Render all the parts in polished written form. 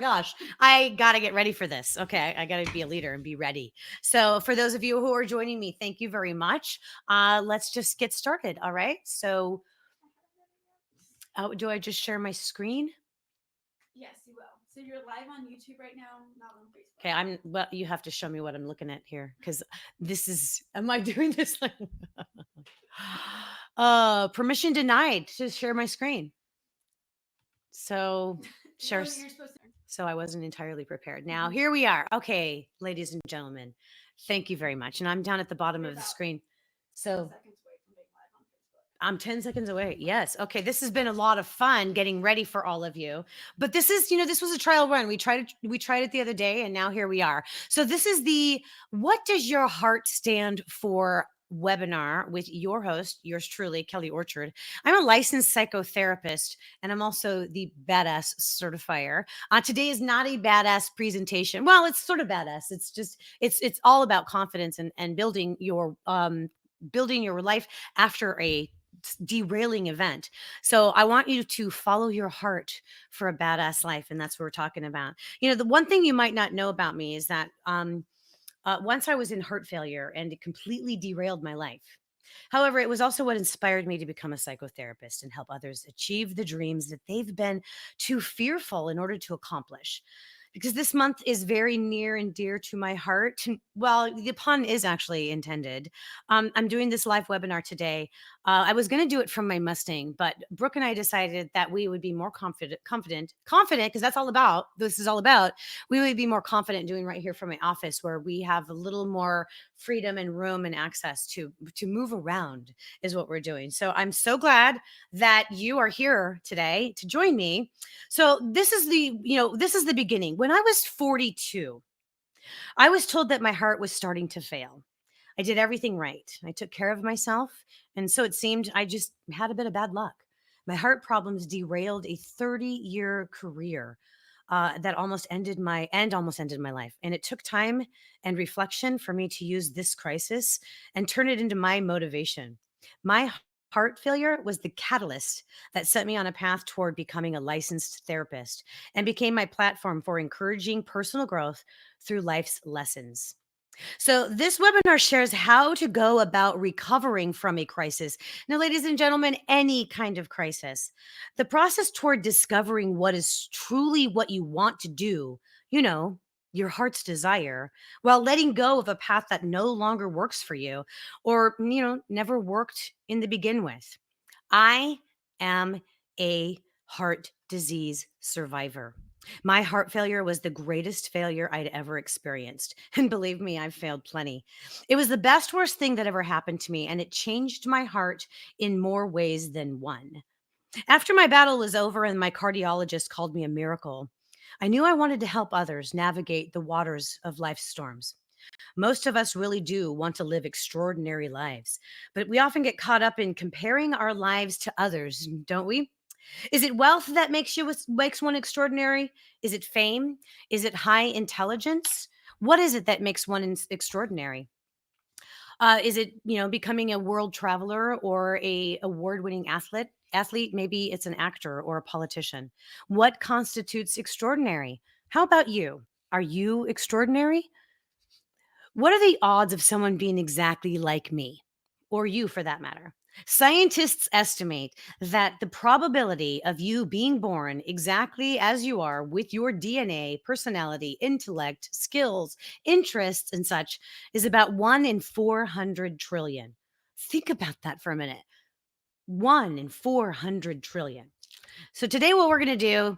Gosh, I got to get ready for this. Okay, I got to be a leader and be ready. So, for those of you who are joining me, thank you very much. Let's just get started. All right. So, do I just share my screen? Yes, you will. So you're live on YouTube right now, not on Okay, Facebook. well, you have to show me what I'm looking at here because this is, am I doing this thing? Permission denied to share my screen. So, share. You're supposed to. So I wasn't entirely prepared. Now, here we are. Okay, ladies and gentlemen, thank you very much. And I'm down at the bottom You're of the about screen. 10 So seconds away from being live on Facebook. I'm 10 seconds away. Yes. Okay. This has been a lot of fun getting ready for all of you. But this is, this was a trial run. We tried it the other day and now here we are. So this is the What Does Your Heart Stand For webinar with your host, yours truly, Kelly Orchard. I'm a licensed psychotherapist and I'm also the badass certifier. Today is not a badass presentation. Well, it's sort of badass. It's just it's all about confidence and building your life after a derailing event. So I want you to follow your heart for a badass life. And that's what we're talking about. The one thing you might not know about me is that once I was in heart failure and it completely derailed my life. However, it was also what inspired me to become a psychotherapist and help others achieve the dreams that they've been too fearful in order to accomplish. Because this month is very near and dear to my heart. Well, the pun is actually intended. I'm doing this live webinar today. I was going to do it from my Mustang, but Brooke and I decided that we would be more confident, because that's all about. This is all about. We would be more confident doing right here from my office, where we have a little more freedom and room and access to move around is what we're doing. So I'm so glad that you are here today to join me. So this is the beginning. When I was 42, I was told that my heart was starting to fail. I did everything right. I took care of myself, and so it seemed I just had a bit of bad luck. My heart problems derailed a 30-year career that almost ended my life. And it took time and reflection for me to use this crisis and turn it into my motivation. My heart failure was the catalyst that set me on a path toward becoming a licensed therapist and became my platform for encouraging personal growth through life's lessons. So, this webinar shares how to go about recovering from a crisis. Now, ladies and gentlemen, any kind of crisis, the process toward discovering what is truly what you want to do, you know, your heart's desire, while letting go of a path that no longer works for you or, never worked in the begin with. I am a heart disease survivor. My heart failure was the greatest failure I'd ever experienced. And believe me, I've failed plenty. It was the best, worst thing that ever happened to me, and it changed my heart in more ways than one. After my battle was over and my cardiologist called me a miracle, I knew I wanted to help others navigate the waters of life's storms. Most of us really do want to live extraordinary lives, but we often get caught up in comparing our lives to others, don't we? Is it wealth that makes one extraordinary? Is it fame? Is it high intelligence? What is it that makes one extraordinary? Is it becoming a world traveler or a award-winning athlete? Athlete, maybe it's an actor or a politician. What constitutes extraordinary? How about you? Are you extraordinary? What are the odds of someone being exactly like me, or you for that matter? Scientists estimate that the probability of you being born exactly as you are with your DNA, personality, intellect, skills, interests, and such is about 1 in 400 trillion. Think about that for a minute. 1 in 400 trillion. So today what we're going to do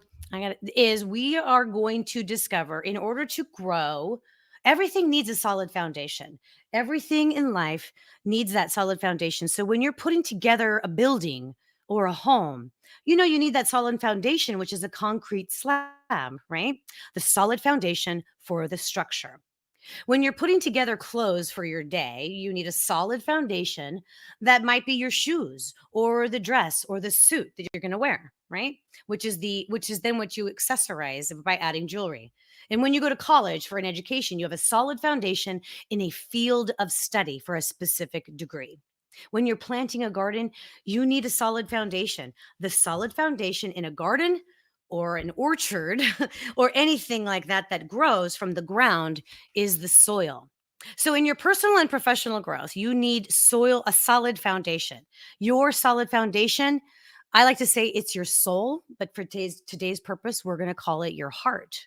is we are going to discover, in order to grow, everything needs a solid foundation. Everything in life needs that solid foundation. So when you're putting together a building or a home, you need that solid foundation, which is a concrete slab, right? The solid foundation for the structure. When you're putting together clothes for your day, you need a solid foundation that might be your shoes or the dress or the suit that you're going to wear, right? Which is then what you accessorize by adding jewelry. And when you go to college for an education, you have a solid foundation in a field of study for a specific degree. When you're planting a garden, you need a solid foundation. The solid foundation in a garden or an orchard or anything like that that grows from the ground is the soil. So, in your personal and professional growth, you need soil, a solid foundation. Your solid foundation, I like to say it's your soul, but for today's purpose, we're going to call it your heart.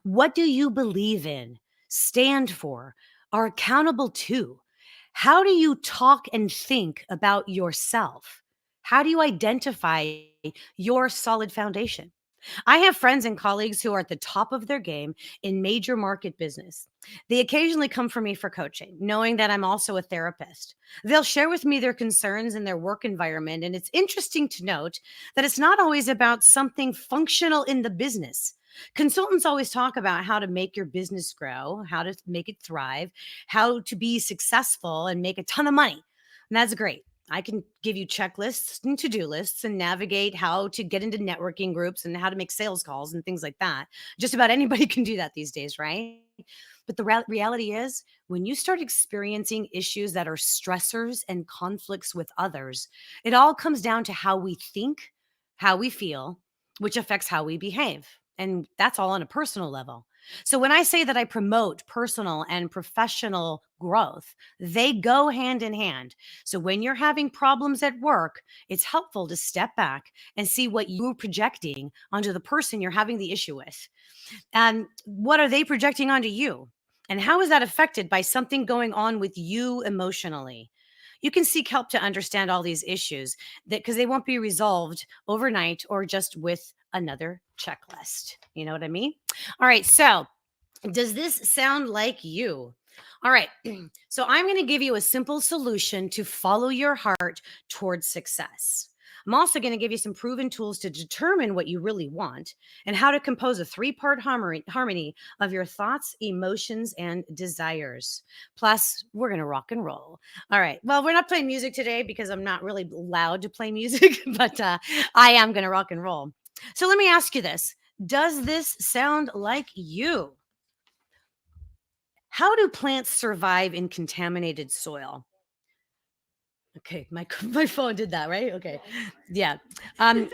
What do you believe in, stand for, are accountable to? How do you talk and think about yourself? How do you identify your solid foundation? I have friends and colleagues who are at the top of their game in major market business. They occasionally come for me for coaching, knowing that I'm also a therapist. They'll share with me their concerns in their work environment. And it's interesting to note that it's not always about something functional in the business. Consultants always talk about how to make your business grow, how to make it thrive, how to be successful and make a ton of money. And that's great. I can give you checklists and to do lists and navigate how to get into networking groups and how to make sales calls and things like that. Just about anybody can do that these days, right? But the reality is, when you start experiencing issues that are stressors and conflicts with others, it all comes down to how we think, how we feel, which affects how we behave. And that's all on a personal level. So when I say that I promote personal and professional growth, they go hand in hand. So when you're having problems at work, it's helpful to step back and see what you're projecting onto the person you're having the issue with. And what are they projecting onto you? And how is that affected by something going on with you emotionally? You can seek help to understand all these issues that because they won't be resolved overnight or just with another checklist. You know what I mean? All right. So, does this sound like you? All right. So, I'm going to give you a simple solution to follow your heart towards success. I'm also going to give you some proven tools to determine what you really want and how to compose a three-part harmony of your thoughts, emotions, and desires. Plus, we're going to rock and roll. All right. Well, we're not playing music today because I'm not really allowed to play music, but I am going to rock and roll. So let me ask you this. Does this sound like you? How do plants survive in contaminated soil? Okay, my my phone did that, right? Okay. Yeah. Um,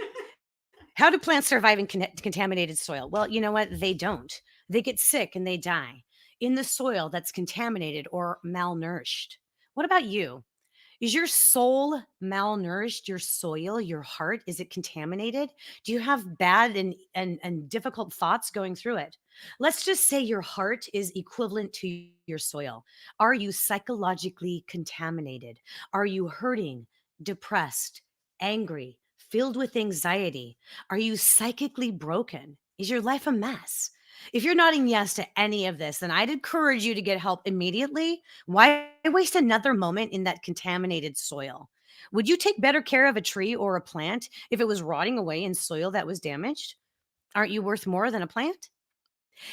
how do plants survive in contaminated soil? Well, you know what? They don't. They get sick and they die in the soil that's contaminated or malnourished. What about you? Is your soul malnourished? Your soil, your heart, is it contaminated? Do you have bad and difficult thoughts going through it? Let's just say your heart is equivalent to your soil. Are you psychologically contaminated? Are you hurting, depressed, angry, filled with anxiety? Are you psychically broken? Is your life a mess? If you're nodding yes to any of this, then I'd encourage you to get help immediately. Why waste another moment in that contaminated soil? Would you take better care of a tree or a plant if it was rotting away in soil that was damaged? Aren't you worth more than a plant?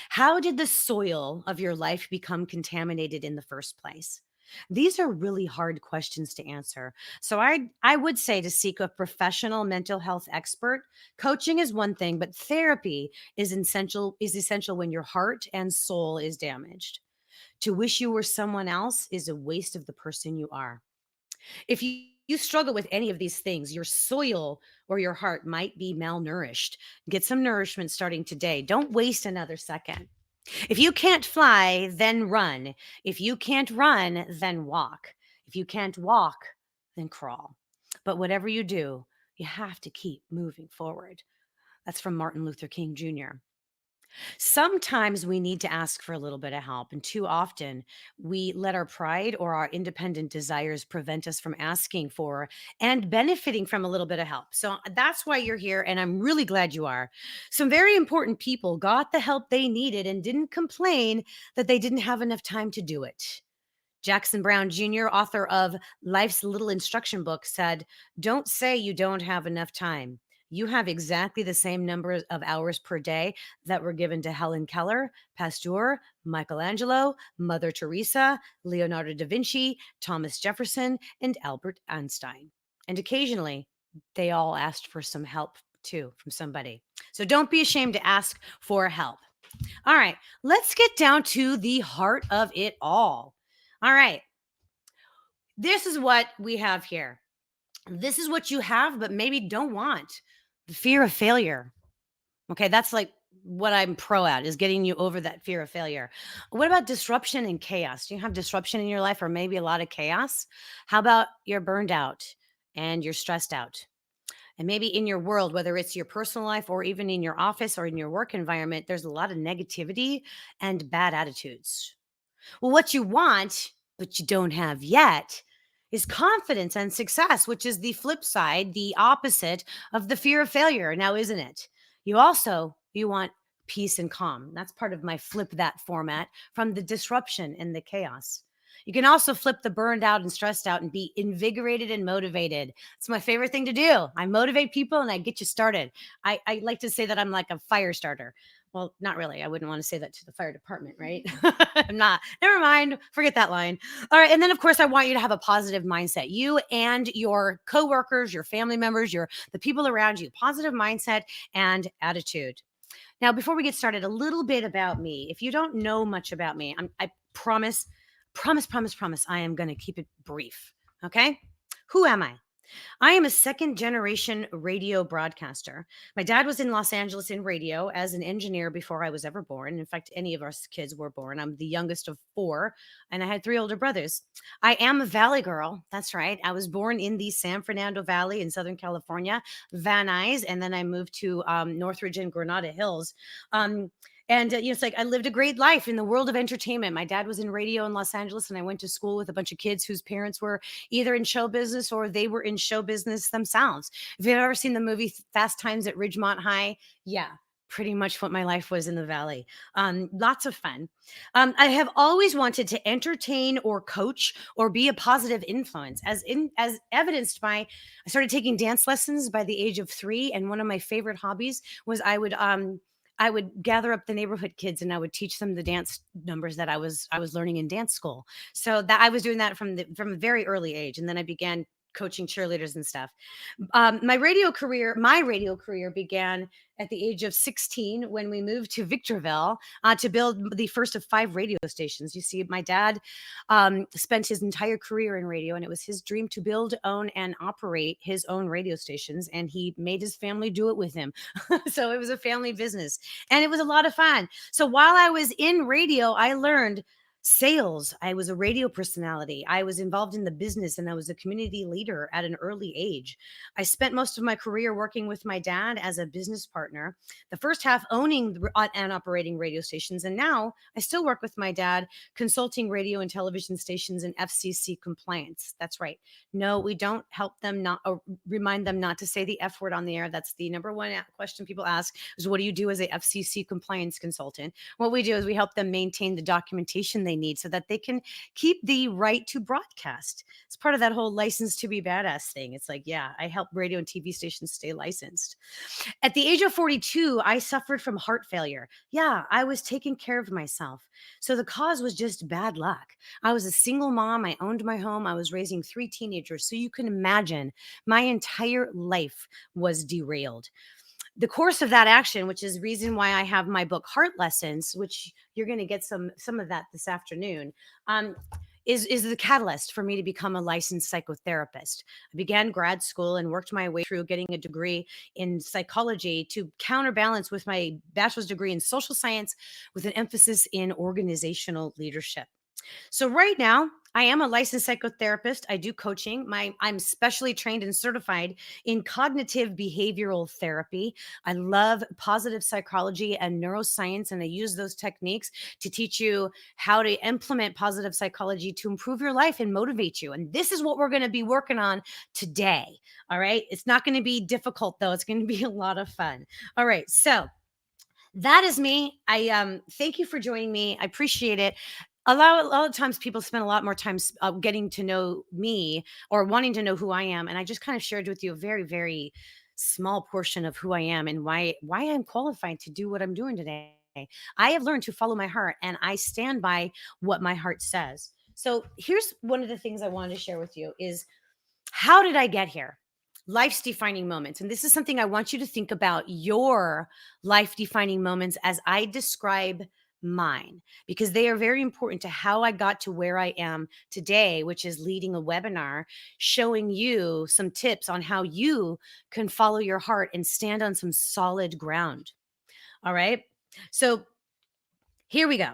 How did the soil of your life become contaminated in the first place? These are really hard questions to answer. So I would say to seek a professional mental health expert. Coaching is one thing, but therapy is essential when your heart and soul is damaged. To wish you were someone else is a waste of the person you are. If you struggle with any of these things, your soil or your heart might be malnourished. Get some nourishment starting today. Don't waste another second. If you can't fly, then run. If you can't run, then walk. If you can't walk, then crawl. But whatever you do, you have to keep moving forward. That's from Martin Luther King Jr. Sometimes we need to ask for a little bit of help, and too often we let our pride or our independent desires prevent us from asking for and benefiting from a little bit of help. So that's why you're here, and I'm really glad you are. Some very important people got the help they needed and didn't complain that they didn't have enough time to do it. Jackson Brown Jr., author of Life's Little Instruction Book, said, "Don't say you don't have enough time. You have exactly the same number of hours per day that were given to Helen Keller, Pasteur, Michelangelo, Mother Teresa, Leonardo da Vinci, Thomas Jefferson, and Albert Einstein. And occasionally, they all asked for some help too from somebody. So don't be ashamed to ask for help. All right, let's get down to the heart of it all. All right. This is what we have here. This is what you have, but maybe don't want the fear of failure. Okay, that's like what I'm pro at is getting you over that fear of failure. What about disruption and chaos? Do you have disruption in your life or maybe a lot of chaos? How about you're burned out and you're stressed out? And maybe in your world, whether it's your personal life or even in your office or in your work environment, there's a lot of negativity and bad attitudes. Well, what you want, but you don't have yet, is confidence and success, which is the flip side, the opposite of the fear of failure. Now, isn't it? You want peace and calm. That's part of my flip that format from the disruption and the chaos. You can also flip the burned out and stressed out and be invigorated and motivated. It's my favorite thing to do. I motivate people and I get you started. I like to say that I'm like a fire starter. Well, not really. I wouldn't want to say that to the fire department, right? I'm not. Never mind. Forget that line. All right. And then of course I want you to have a positive mindset. You and your coworkers, your family members, the people around you, positive mindset and attitude. Now, before we get started, a little bit about me. If you don't know much about me, I promise, I am going to keep it brief. Okay. Who am I? I am a second generation radio broadcaster. My dad was in Los Angeles in radio as an engineer before I was ever born. In fact, any of us kids were born. I'm the youngest of four, and I had three older brothers. I am a Valley girl. That's right. I was born in the San Fernando Valley in Southern California, Van Nuys, and then I moved to Northridge and Granada Hills. Um, it's like I lived a great life in the world of entertainment. My dad was in radio in Los Angeles, and I went to school with a bunch of kids whose parents were either in show business or they were in show business themselves. If you've ever seen the movie Fast Times at Ridgemont High, yeah, pretty much what my life was in the valley. Lots of fun. I have always wanted to entertain or coach or be a positive influence, as evidenced by I started taking dance lessons by the age of 3, and one of my favorite hobbies was I would gather up the neighborhood kids and I would teach them the dance numbers that I was learning in dance school. So that I was doing that from a very early age, and then I began coaching cheerleaders and stuff. My radio career began at the age of 16 when we moved to Victorville to build the first of 5 radio stations. You see, my dad spent his entire career in radio, and it was his dream to build, own, and operate his own radio stations. And he made his family do it with him. So it was a family business, and it was a lot of fun. So while I was in radio, I learned sales. I was a radio personality. I was involved in the business and I was a community leader at an early age. I spent most of my career working with my dad as a business partner, the first half owning and operating radio stations. And now I still work with my dad, consulting radio and television stations in FCC compliance. That's right. No, we don't help them not or remind them not to say the F word on the air. That's the number one question people ask is what do you do as a FCC compliance consultant? What we do is we help them maintain the documentation they need so that they can keep the right to broadcast. It's part of that whole license to be badass thing. It's like, yeah, I help radio and TV stations stay licensed. At the age of 42, I suffered from heart failure. Yeah, I was taking care of myself. So the cause was just bad luck. I was a single mom. I owned my home. I was raising 3 teenagers. So you can imagine my entire life was derailed. The course of that action, which is reason why I have my book Heart Lessons, which you're going to get some of that this afternoon, is the catalyst for me to become a licensed psychotherapist. I began grad school and worked my way through getting a degree in psychology to counterbalance with my bachelor's degree in social science with an emphasis in organizational leadership. So right now, I am a licensed psychotherapist. I do coaching. I'm specially trained and certified in cognitive behavioral therapy. I love positive psychology and neuroscience, and I use those techniques to teach you how to implement positive psychology to improve your life and motivate you. And this is what we're going to be working on today. All right. It's not going to be difficult, though. It's going to be a lot of fun. All right. So that is me. I thank you for joining me. I appreciate it. A lot of times people spend a lot more time getting to know me or wanting to know who I am, and I just kind of shared with you a very, very small portion of who I am and why I'm qualified to do what I'm doing today. I have learned to follow my heart, and I stand by what my heart says. So here's one of the things I wanted to share with you is how did I get here? Life's defining moments. And this is something I want you to think about your life defining moments as I describe mine, because they are very important to how I got to where I am today, which is leading a webinar showing you some tips on how you can follow your heart and stand on some solid ground. All right. So here we go.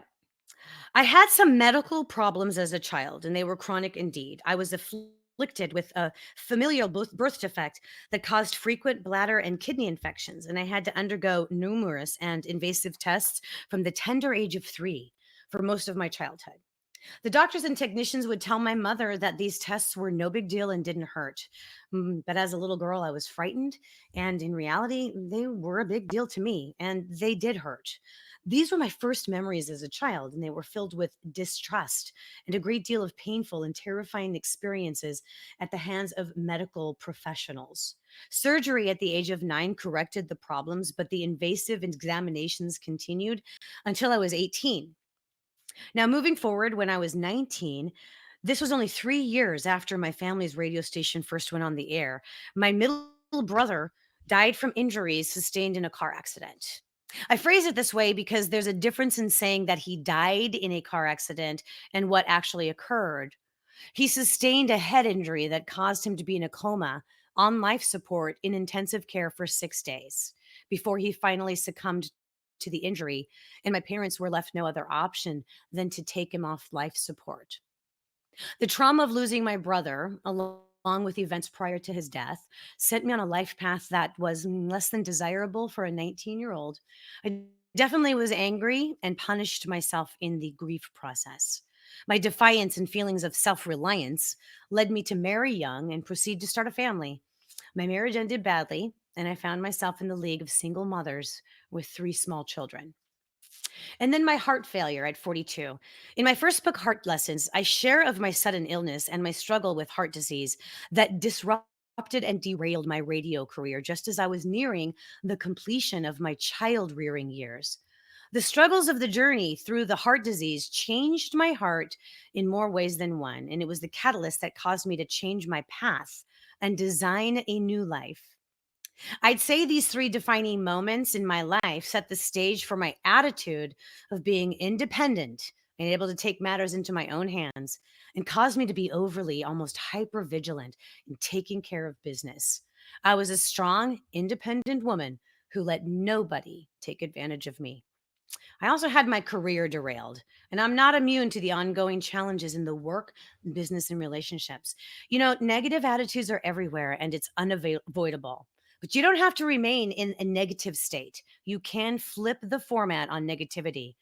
I had some medical problems as a child, and they were chronic indeed. I was afflicted with a familial birth defect that caused frequent bladder and kidney infections, and I had to undergo numerous and invasive tests from the tender age of 3 for most of my childhood. The doctors and technicians would tell my mother that these tests were no big deal and didn't hurt. But as a little girl, I was frightened. And in reality, they were a big deal to me and they did hurt. These were my first memories as a child, and they were filled with distrust and a great deal of painful and terrifying experiences at the hands of medical professionals. Surgery at the age of 9 corrected the problems, but the invasive examinations continued until I was 18. Now, moving forward, when I was 19, this was only 3 years after my family's radio station first went on the air. My middle brother died from injuries sustained in a car accident. I phrase it this way because there's a difference in saying that he died in a car accident and what actually occurred. He sustained a head injury that caused him to be in a coma on life support in intensive care for 6 days before he finally succumbed to the injury. And my parents were left no other option than to take him off life support. The trauma of losing my brother, along with events prior to his death, sent me on a life path that was less than desirable for a 19-year-old. I definitely was angry and punished myself in the grief process. My defiance and feelings of self reliance led me to marry young and proceed to start a family. My marriage ended badly, and I found myself in the league of single mothers with 3 small children. And then my heart failure at 42. In my first book, Heart Lessons, I share of my sudden illness and my struggle with heart disease that disrupted and derailed my radio career just as I was nearing the completion of my child rearing years. The struggles of the journey through the heart disease changed my heart in more ways than one, and it was the catalyst that caused me to change my path and design a new life. I'd say these 3 defining moments in my life set the stage for my attitude of being independent and able to take matters into my own hands and caused me to be overly, almost hyper vigilant in taking care of business. I was a strong, independent woman who let nobody take advantage of me. I also had my career derailed, and I'm not immune to the ongoing challenges in the work, business, and relationships. Negative attitudes are everywhere and it's unavoidable. But you don't have to remain in a negative state. You can flip the format on negativity.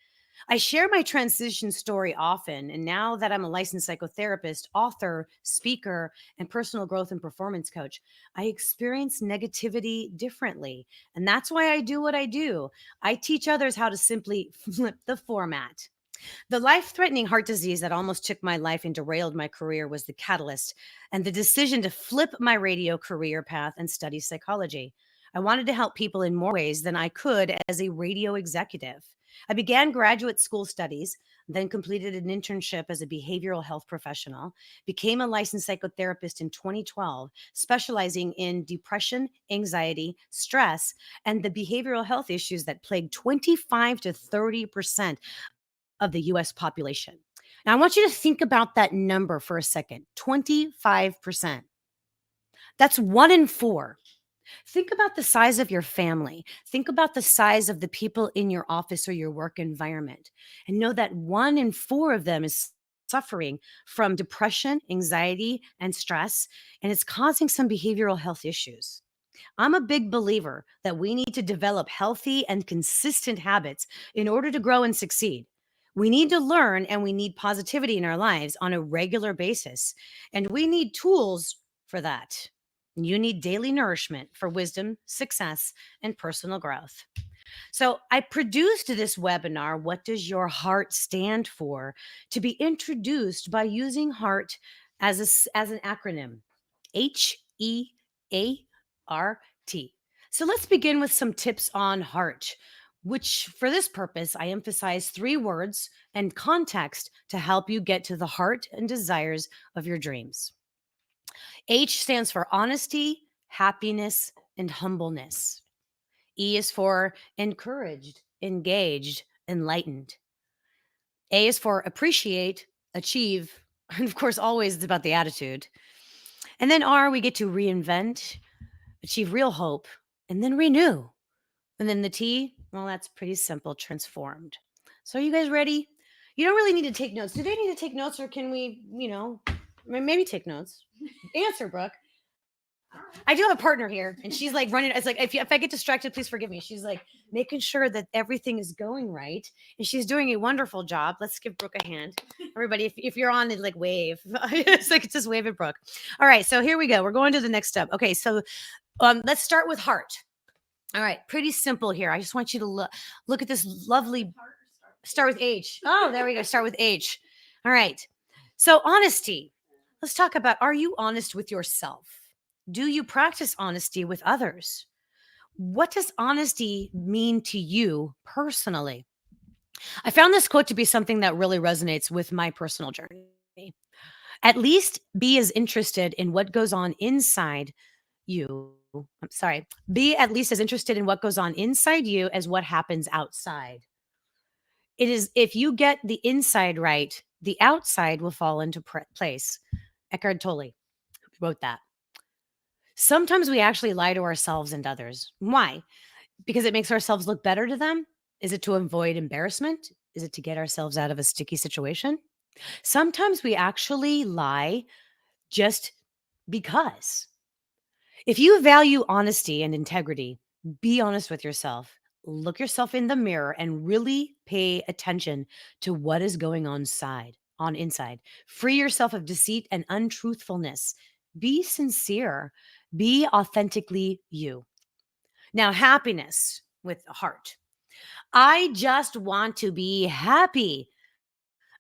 I share my transition story often, and now that I'm a licensed psychotherapist, author, speaker, and personal growth and performance coach, I experience negativity differently. And that's why I do what I do. I teach others how to simply flip the format. The life threatening heart disease that almost took my life and derailed my career was the catalyst and the decision to flip my radio career path and study psychology. I wanted to help people in more ways than I could as a radio executive. I began graduate school studies, then completed an internship as a behavioral health professional, became a licensed psychotherapist in 2012, specializing in depression, anxiety, stress, and the behavioral health issues that plague 25 to 30% of the US population. Now, I want you to think about that number for a second. 25%. That's 1 in 4. Think about the size of your family. Think about the size of the people in your office or your work environment. And know that 1 in 4 of them is suffering from depression, anxiety, and stress, and it's causing some behavioral health issues. I'm a big believer that we need to develop healthy and consistent habits in order to grow and succeed. We need to learn and we need positivity in our lives on a regular basis. And we need tools for that. You need daily nourishment for wisdom, success, and personal growth. So, I produced this webinar, What Does Your Heart Stand For? To be introduced by using heart as an acronym HEART. So, let's begin with some tips on heart, which for this purpose, I emphasize 3 words and context to help you get to the heart and desires of your dreams. H stands for honesty, happiness, and humbleness. E is for encouraged, engaged, enlightened. A is for appreciate, achieve, and of course, always it's about the attitude. And then R, we get to reinvent, achieve real hope, and then renew. And then the T, Well, that's pretty simple, transformed. So, are you guys ready? You don't really need to take notes. Do they need to take notes, or can we, maybe take notes? Answer, Brooke. All right. I do have a partner here, and she's like running. It's like if I get distracted, please forgive me. She's like making sure that everything is going right, and she's doing a wonderful job. Let's give Brooke a hand, everybody. If you're on it, like wave. It's like just wave at Brooke. All right, so here we go. We're going to the next step. Okay, so let's start with heart. All right, pretty simple here. I just want you to look at this lovely. Heart or Start with H. Oh, there we go. Start with H. All right. So honesty. Let's talk about, are you honest with yourself? Do you practice honesty with others? What does honesty mean to you personally? I found this quote to be something that really resonates with my personal journey. At least be as interested in what goes on inside you. I'm sorry. Be at least as interested in what goes on inside you as what happens outside. It is, if you get the inside right, the outside will fall into place. Eckhart Tolle wrote that. Sometimes we actually lie to ourselves and others. Why? Because it makes ourselves look better to them? Is it to avoid embarrassment? Is it to get ourselves out of a sticky situation? Sometimes we actually lie just because. If you value honesty and integrity, be honest with yourself. Look yourself in the mirror and really pay attention to what is going on inside. Free yourself of deceit and untruthfulness. Be sincere. Be authentically you. Now, happiness with the heart. I just want to be happy.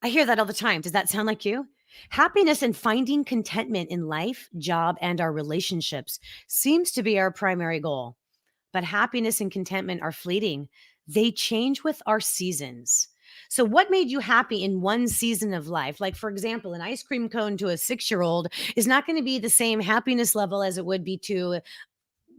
I hear that all the time. Does that sound like you? Happiness and finding contentment in life, job, and our relationships seems to be our primary goal. But happiness and contentment are fleeting. They change with our seasons. So, what made you happy in one season of life? Like, for example, an ice cream cone to a 6 year old is not going to be the same happiness level as it would be to,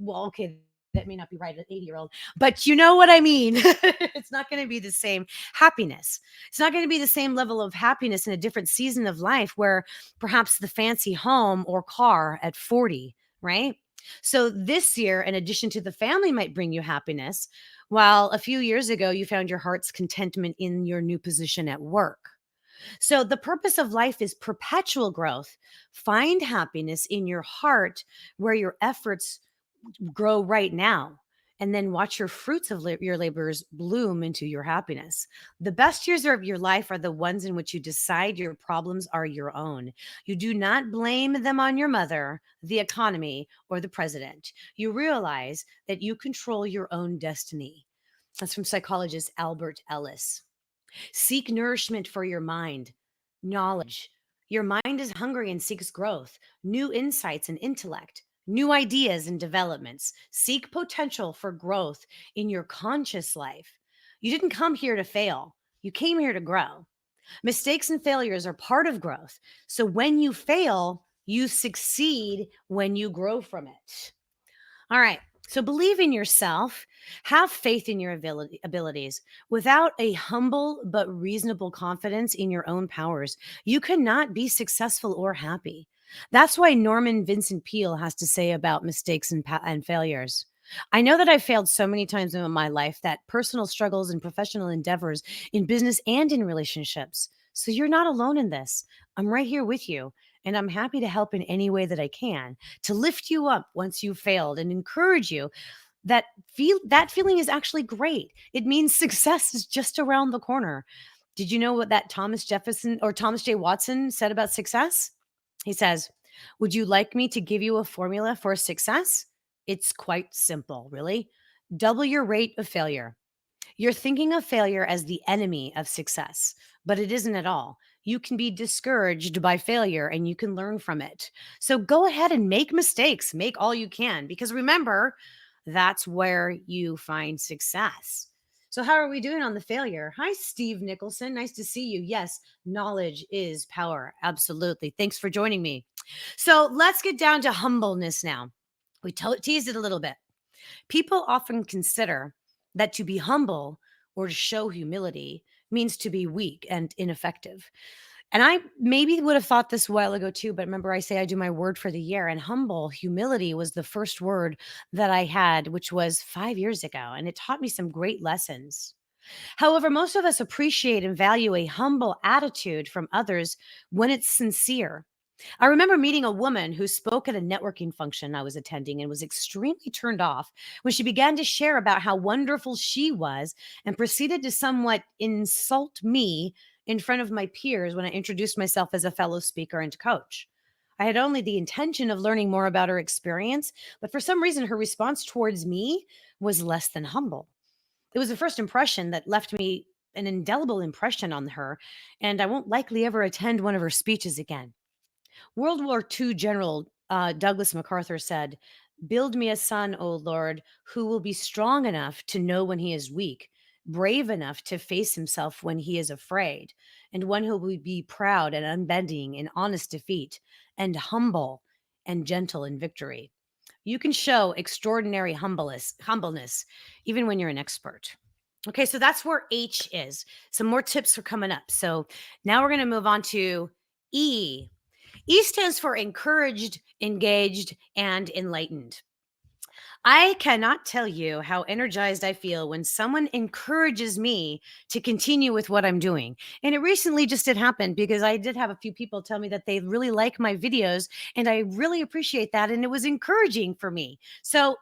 well, okay, that may not be right, an 80-year-old, but you know what I mean. It's not going to be the same happiness. It's not going to be the same level of happiness in a different season of life where perhaps the fancy home or car at 40, right? So this year, in addition to the family might bring you happiness, while a few years ago you found your heart's contentment in your new position at work. So the purpose of life is perpetual growth. Find happiness in your heart where your efforts grow right now, and then watch your fruits of your labors bloom into your happiness. The best years of your life are the ones in which you decide your problems are your own. You do not blame them on your mother, the economy, or the president. You realize that you control your own destiny. That's from psychologist Albert Ellis. Seek nourishment for your mind, knowledge. Your mind is hungry and seeks growth, new insights and intellect, new ideas and developments. Seek potential for growth in your conscious life. You didn't come here to fail, you came here to grow. Mistakes and failures are part of growth. So when you fail, you succeed when you grow from it. All right. So believe in yourself, have faith in your abilities. Without a humble but reasonable confidence in your own powers, you cannot be successful or happy. That's why Norman Vincent Peale has to say about mistakes and failures. I know that I've failed so many times in my life, that personal struggles and professional endeavors in business and in relationships. So you're not alone in this. I'm right here with you, and I'm happy to help in any way that I can to lift you up once you've failed and encourage you that that feeling is actually great. It means success is just around the corner. Did you know what that Thomas Jefferson or Thomas J. Watson said about success? He says, "Would you like me to give you a formula for success? It's quite simple, really. Double your rate of failure." You're thinking of failure as the enemy of success, but it isn't at all. You can be discouraged by failure and you can learn from it. So go ahead and make mistakes, make all you can, because remember, that's where you find success. So, how are we doing on the failure? Hi, Steve Nicholson. Nice to see you. Yes, knowledge is power. Absolutely. Thanks for joining me. So, let's get down to humbleness now. We teased it a little bit. People often consider that to be humble or to show humility means to be weak and ineffective. And I maybe would have thought this a while ago too, but remember I say I do my word for the year, and humble, humility was the first word that I had, which was 5 years ago, and it taught me some great lessons. However, most of us appreciate and value a humble attitude from others when it's sincere. I remember meeting a woman who spoke at a networking function I was attending and was extremely turned off when she began to share about how wonderful she was and proceeded to somewhat insult me in front of my peers when I introduced myself as a fellow speaker and coach. I had only the intention of learning more about her experience, but for some reason, her response towards me was less than humble. It was the first impression that left me an indelible impression on her, and I won't likely ever attend one of her speeches again. World War II General Douglas MacArthur said, "Build me a son, O Lord, who will be strong enough to know when he is weak, brave enough to face himself when he is afraid, and one who will be proud and unbending in honest defeat, and humble and gentle in victory." You can show extraordinary humbleness even when you're an expert. Okay, so that's where H is. Some more tips are coming up. So now we're going to move on to E. E stands for encouraged, engaged, and enlightened. I cannot tell you how energized I feel when someone encourages me to continue with what I'm doing. And it recently just did happen because I did have a few people tell me that they really like my videos, and I really appreciate that. And it was encouraging for me. So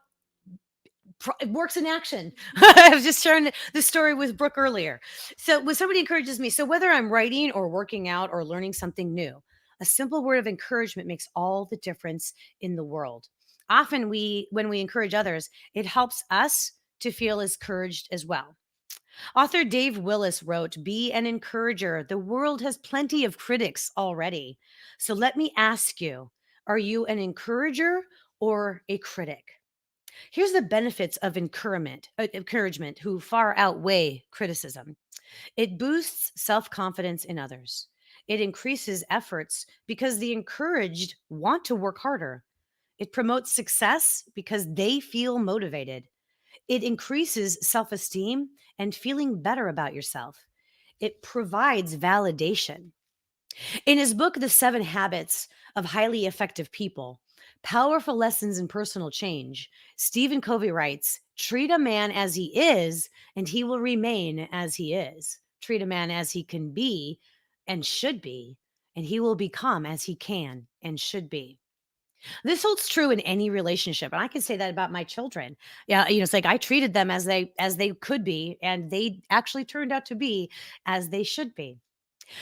it works in action. I was just sharing the story with Brooke earlier. So when somebody encourages me, so whether I'm writing or working out or learning something new, a simple word of encouragement makes all the difference in the world. Often when we encourage others, it helps us to feel as encouraged as well. Author Dave Willis wrote, "Be an encourager. The world has plenty of critics already. So let me ask you, are you an encourager or a critic?" Here's the benefits of encouragement who far outweigh criticism. It boosts self confidence in others. It increases efforts because the encouraged want to work harder. It promotes success because they feel motivated. It increases self esteem and feeling better about yourself. It provides validation. In his book, The 7 Habits of Highly Effective People, Powerful Lessons in Personal Change, Stephen Covey writes, "Treat a man as he is, and he will remain as he is. Treat a man as he can be and should be, and he will become as he can and should be." This holds true in any relationship. And I can say that about my children. Yeah, it's like I treated them as they could be, and they actually turned out to be as they should be.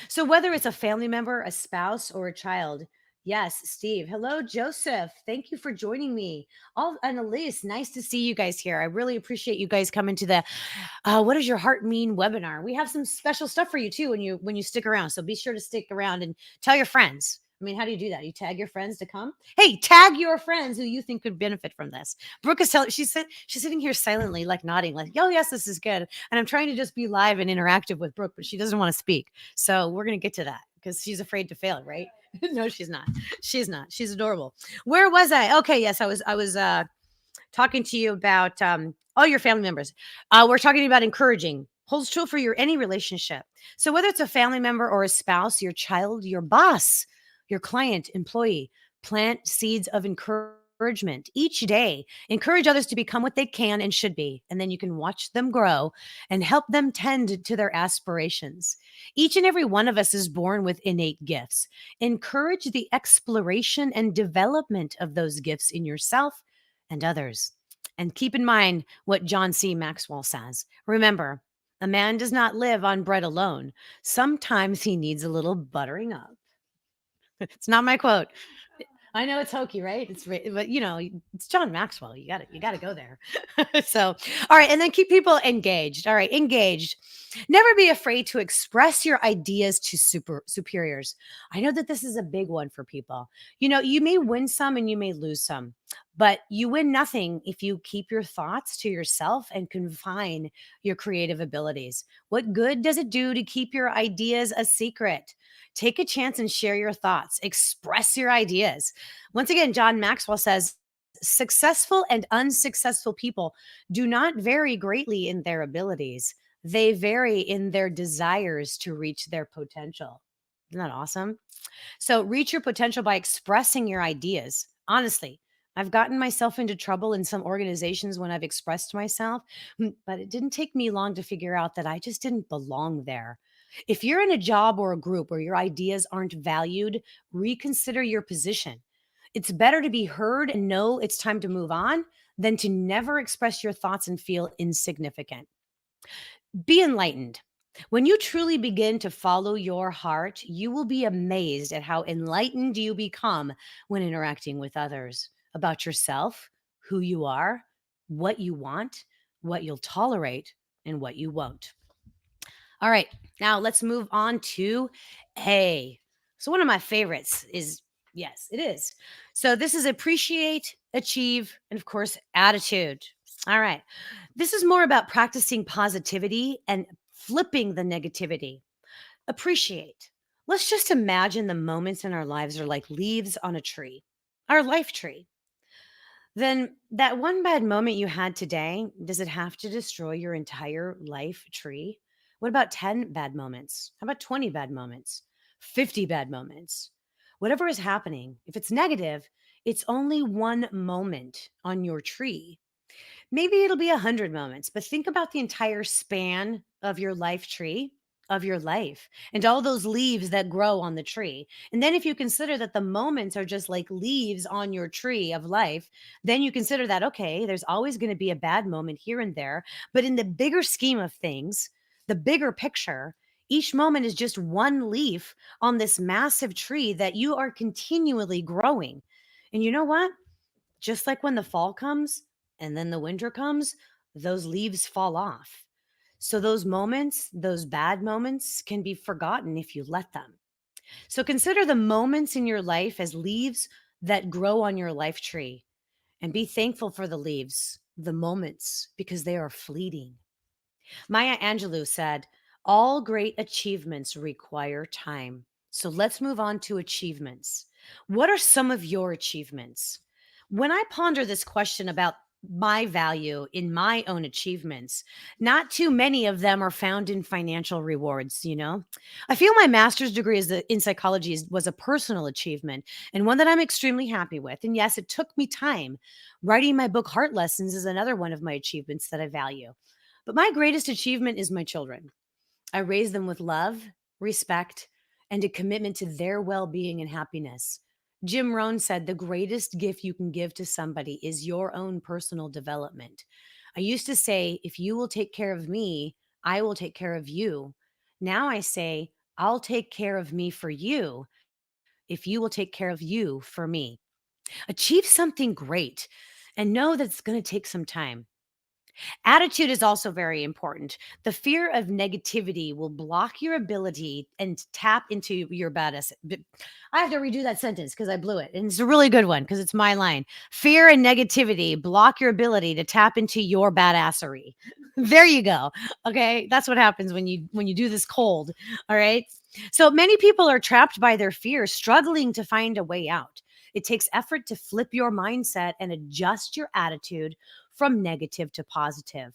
So whether it's a family member, a spouse, or a child, yes, Steve. Hello, Joseph. Thank you for joining me. All and Elise, nice to see you guys here. I really appreciate you guys coming to the "What Does Your Heart Mean" webinar. We have some special stuff for you too when you stick around. So be sure to stick around and tell your friends. I mean, how do you do that? You tag your friends to come? Hey, tag your friends who you think could benefit from this. Brooke is telling, she's sitting here silently, like nodding, like, "Oh, yes, this is good." And I'm trying to just be live and interactive with Brooke, but she doesn't want to speak. So we're going to get to that because she's afraid to fail, right? No, she's not. She's not. She's adorable. Where was I? Okay, yes, I was talking to you about all your family members. We're talking about encouraging. Holds true for your any relationship. So whether it's a family member or a spouse, your child, your boss, your client, employee, plant seeds of encouragement each day. Encourage others to become what they can and should be, and then you can watch them grow and help them tend to their aspirations. Each and every one of us is born with innate gifts. Encourage the exploration and development of those gifts in yourself and others. And keep in mind what John C. Maxwell says. Remember, a man does not live on bread alone. Sometimes he needs a little buttering up. It's not my quote. I know it's hokey, right? But it's John Maxwell. You got to go there. So, all right, and then keep people engaged. All right, engaged. Never be afraid to express your ideas to superiors. I know that this is a big one for people. You may win some and you may lose some, but you win nothing if you keep your thoughts to yourself and confine your creative abilities. What good does it do to keep your ideas a secret? Take a chance and share your thoughts. Express your ideas. Once again, John Maxwell says, "Successful and unsuccessful people do not vary greatly in their abilities. They vary in their desires to reach their potential." Isn't that awesome? So reach your potential by expressing your ideas. Honestly, I've gotten myself into trouble in some organizations when I've expressed myself, but it didn't take me long to figure out that I just didn't belong there. If you're in a job or a group where your ideas aren't valued, reconsider your position. It's better to be heard and know it's time to move on than to never express your thoughts and feel insignificant. Be enlightened. When you truly begin to follow your heart, you will be amazed at how enlightened you become when interacting with others about yourself, who you are, what you want, what you'll tolerate, and what you won't. All right, now let's move on to A. So, one of my favorites is yes, it is. So, this is appreciate, achieve, and of course, attitude. All right. This is more about practicing positivity and flipping the negativity. Appreciate. Let's just imagine the moments in our lives are like leaves on a tree, our life tree. Then that one bad moment you had today, does it have to destroy your entire life tree? What about 10 bad moments? How about 20 bad moments? 50 bad moments? Whatever is happening, if it's negative, it's only one moment on your tree. Maybe it'll be 100 moments, but think about the entire span of your life tree, of your life, and all those leaves that grow on the tree. And then if you consider that the moments are just like leaves on your tree of life, then you consider that, okay, there's always going to be a bad moment here and there. But in the bigger scheme of things, the bigger picture, each moment is just one leaf on this massive tree that you are continually growing. And you know what? Just like when the fall comes and then the winter comes, those leaves fall off. So those moments, those bad moments can be forgotten if you let them. So consider the moments in your life as leaves that grow on your life tree and be thankful for the leaves, the moments, because they are fleeting. Maya Angelou said, all great achievements require time. So let's move on to achievements. What are some of your achievements? When I ponder this question about my value in my own achievements, not too many of them are found in financial rewards, you know? I feel my master's degree in psychology was a personal achievement and one that I'm extremely happy with. And yes, it took me time. Writing my book Heart Lessons is another one of my achievements that I value. But my greatest achievement is my children. I raise them with love, respect, and a commitment to their well being and happiness. Jim Rohn said the greatest gift you can give to somebody is your own personal development. I used to say, if you will take care of me, I will take care of you. Now I say, I'll take care of me for you if you will take care of you for me. Achieve something great and know that it's going to take some time. Attitude is also very important. The fear of negativity will block your ability and tap into your badass. I have to redo that sentence because I blew it. And it's a really good one because it's my line. Fear and negativity block your ability to tap into your badassery. There you go. Okay. That's what happens when you do this cold. All right. So many people are trapped by their fear, struggling to find a way out. It takes effort to flip your mindset and adjust your attitude from negative to positive.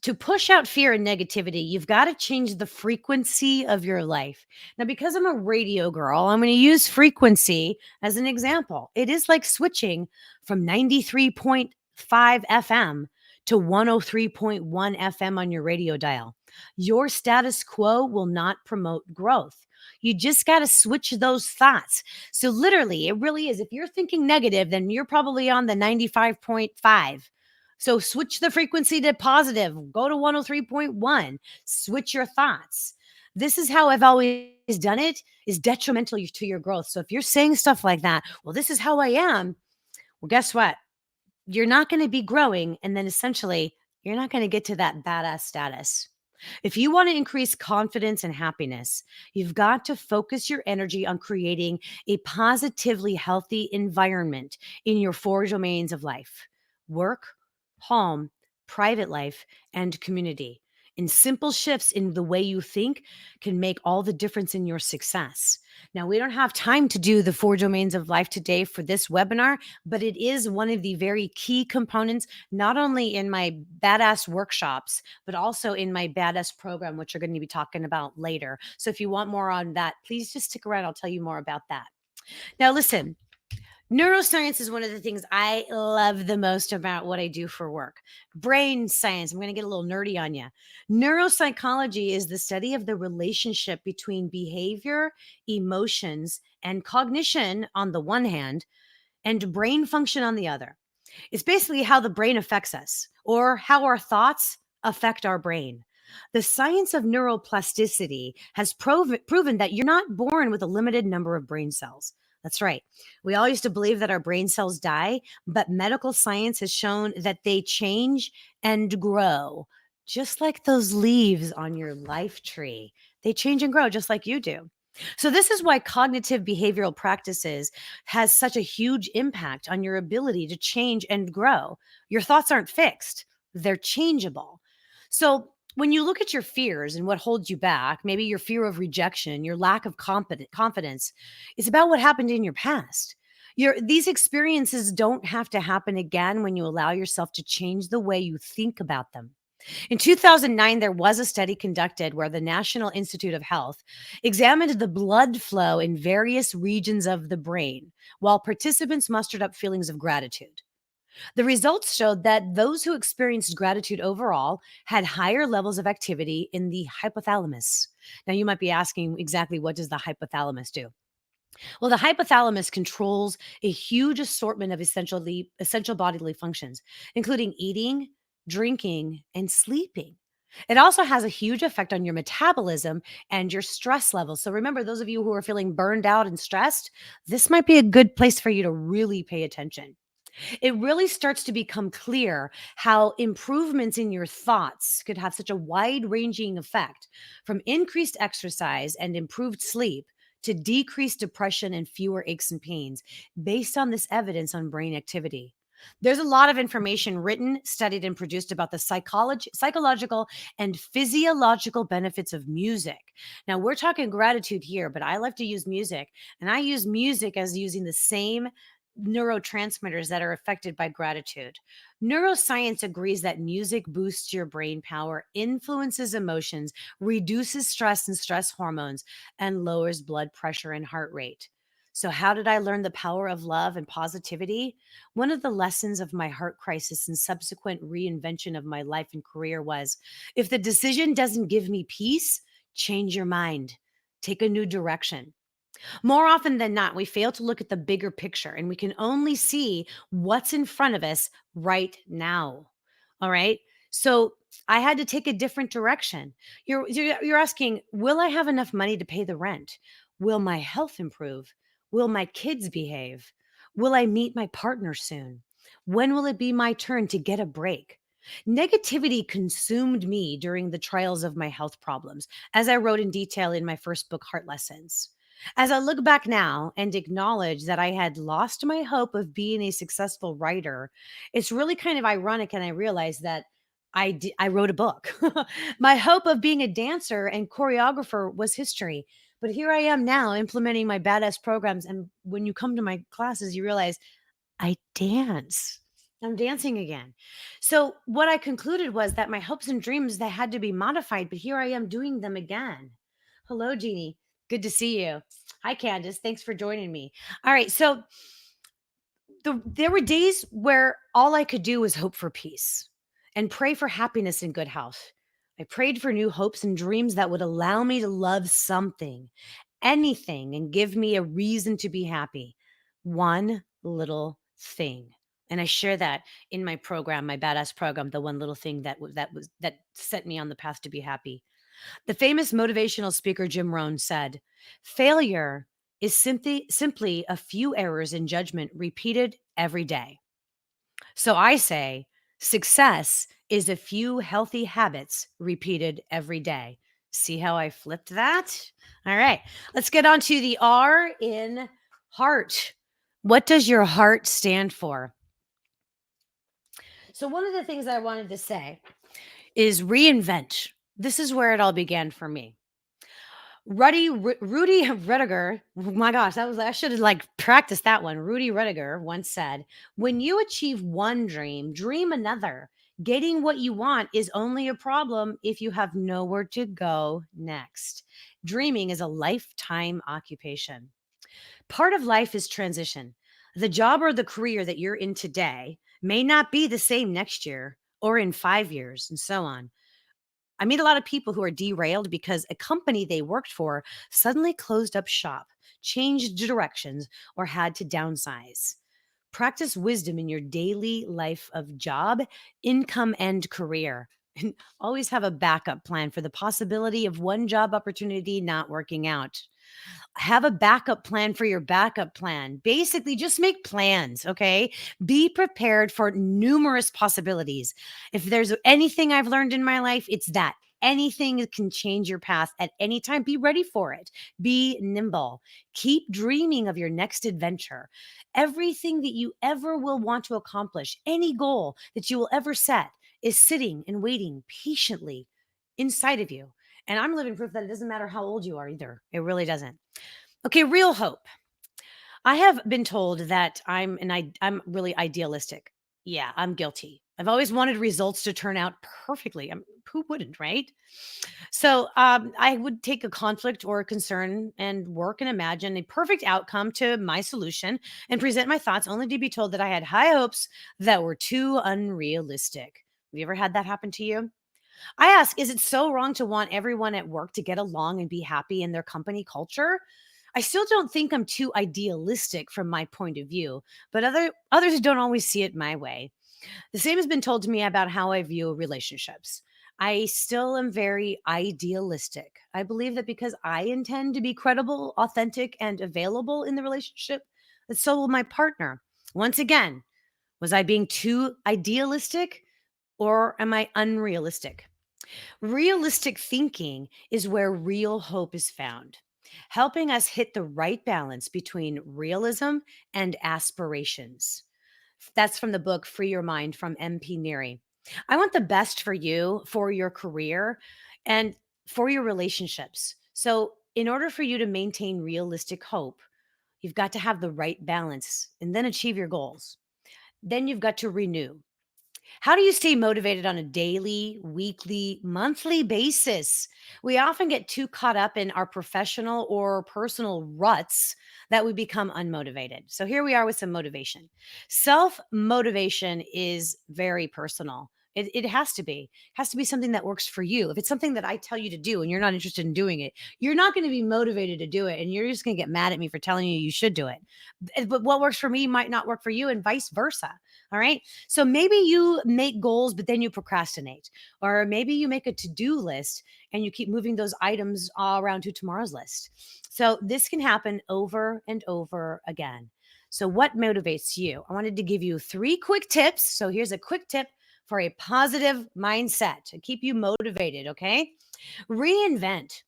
To push out fear and negativity, you've got to change the frequency of your life. Now, because I'm a radio girl, I'm going to use frequency as an example. It is like switching from 93.5 FM to 103.1 FM on your radio dial. Your status quo will not promote growth. You just got to switch those thoughts. So, literally, it really is. If you're thinking negative, then you're probably on the 95.5. So switch the frequency to positive, go to 103.1, switch your thoughts. This is how I've always done it, is detrimental to your growth. So if you're saying stuff like that, well, this is how I am, well, guess what? You're not going to be growing. And then essentially, you're not going to get to that badass status. If you want to increase confidence and happiness, you've got to focus your energy on creating a positively healthy environment in your four domains of life: work, home, private life, and community. And simple shifts in the way you think can make all the difference in your success. Now, we don't have time to do the 4 domains of life today for this webinar, but it is one of the very key components, not only in my badass workshops, but also in my badass program, which we're going to be talking about later. So if you want more on that, please just stick around. I'll tell you more about that. Now, listen, neuroscience is one of the things I love the most about what I do for work. Brain science, I'm going to get a little nerdy on you. Neuropsychology is the study of the relationship between behavior, emotions, and cognition on the one hand, and brain function on the other. It's basically how the brain affects us or how our thoughts affect our brain. The science of neuroplasticity has proven that you're not born with a limited number of brain cells. That's right. We all used to believe that our brain cells die, but medical science has shown that they change and grow, just like those leaves on your life tree. They change and grow just like you do. So, this is why cognitive behavioral practices has such a huge impact on your ability to change and grow. Your thoughts aren't fixed, they're changeable. So, when you look at your fears and what holds you back, maybe your fear of rejection, your lack of confidence, it's about what happened in your past. These experiences don't have to happen again when you allow yourself to change the way you think about them. In 2009, there was a study conducted where the National Institute of Health examined the blood flow in various regions of the brain while participants mustered up feelings of gratitude. The results showed that those who experienced gratitude overall had higher levels of activity in the hypothalamus. Now, you might be asking exactly what does the hypothalamus do? Well, the hypothalamus controls a huge assortment of essential bodily functions, including eating, drinking, and sleeping. It also has a huge effect on your metabolism and your stress levels. So remember, those of you who are feeling burned out and stressed, this might be a good place for you to really pay attention. It really starts to become clear how improvements in your thoughts could have such a wide ranging effect, from increased exercise and improved sleep to decreased depression and fewer aches and pains, based on this evidence on brain activity. There's a lot of information written, studied, and produced about the psychological and physiological benefits of music. Now, we're talking gratitude here, but I like to use music, and I use music as using the same neurotransmitters that are affected by gratitude. Neuroscience agrees that music boosts your brain power, influences emotions, reduces stress and stress hormones, and lowers blood pressure and heart rate. So, how did I learn the power of love and positivity? One of the lessons of my heart crisis and subsequent reinvention of my life and career was, if the decision doesn't give me peace, change your mind, take a new direction. More often than not, we fail to look at the bigger picture and we can only see what's in front of us right now. All right. So I had to take a different direction. You're asking, will I have enough money to pay the rent? Will my health improve? Will my kids behave? Will I meet my partner soon? When will it be my turn to get a break? Negativity consumed me during the trials of my health problems, as I wrote in detail in my first book, Heart Lessons. As I look back now and acknowledge that I had lost my hope of being a successful writer, it's really kind of ironic. And I realized that I wrote a book. My hope of being a dancer and choreographer was history. But here I am now implementing my badass programs. And when you come to my classes, you realize I dance. I'm dancing again. So what I concluded was that my hopes and dreams, they had to be modified, but here I am doing them again. Hello, Jeannie. Good to see you. Hi, Candace. Thanks for joining me. All right. So there were days where all I could do was hope for peace and pray for happiness and good health. I prayed for new hopes and dreams that would allow me to love something, anything, and give me a reason to be happy. One little thing. And I share that in my program, my badass program, the one little thing that set me on the path to be happy. The famous motivational speaker Jim Rohn said, "Failure is simply a few errors in judgment repeated every day." So I say, success is a few healthy habits repeated every day. See how I flipped that? All right, let's get on to the R in heart. What does your heart stand for? So, one of the things I wanted to say is reinvent. This is where it all began for me. Rudy Rudiger, oh my gosh, I should have like practiced that one. Rudy Rudiger once said, "When you achieve one dream, dream another. Getting what you want is only a problem if you have nowhere to go next." Dreaming is a lifetime occupation. Part of life is transition. The job or the career that you're in today may not be the same next year or in 5 years, and so on. I meet a lot of people who are derailed because a company they worked for suddenly closed up shop, changed directions, or had to downsize. Practice wisdom in your daily life of job, income, and career. And always have a backup plan for the possibility of one job opportunity not working out. Have a backup plan for your backup plan. Basically, just make plans, okay? Be prepared for numerous possibilities. If there's anything I've learned in my life, it's that anything can change your path at any time. Be ready for it. Be nimble. Keep dreaming of your next adventure. Everything that you ever will want to accomplish, any goal that you will ever set, is sitting and waiting patiently inside of you. And I'm living proof that it doesn't matter how old you are either. It really doesn't. Okay, real hope. I have been told that I'm really idealistic. Yeah, I'm guilty. I've always wanted results to turn out perfectly. Who wouldn't, right? So I would take a conflict or a concern and work and imagine a perfect outcome to my solution and present my thoughts only to be told that I had high hopes that were too unrealistic. Have you ever had that happen to you? I ask, is it so wrong to want everyone at work to get along and be happy in their company culture? I still don't think I'm too idealistic from my point of view, but others don't always see it my way. The same has been told to me about how I view relationships. I still am very idealistic. I believe that because I intend to be credible, authentic, and available in the relationship, that so will my partner. Once again, was I being too idealistic or am I unrealistic? Realistic thinking is where real hope is found, helping us hit the right balance between realism and aspirations. That's from the book Free Your Mind from MP Neary. I want the best for you, for your career, and for your relationships. So, in order for you to maintain realistic hope, you've got to have the right balance and then achieve your goals. Then you've got to renew. How do you stay motivated on a daily, weekly, monthly basis? We often get too caught up in our professional or personal ruts that we become unmotivated. So here we are with some motivation. Self motivation is very personal. It has to be something that works for you. If it's something that I tell you to do and you're not interested in doing it, you're not going to be motivated to do it. And you're just going to get mad at me for telling you you should do it. But what works for me might not work for you and vice versa. All right. So maybe you make goals, but then you procrastinate. Or maybe you make a to do list and you keep moving those items all around to tomorrow's list. So this can happen over and over again. So, what motivates you? I wanted to give you three quick tips. So, here's a quick tip for a positive mindset to keep you motivated. Okay. Reinvent.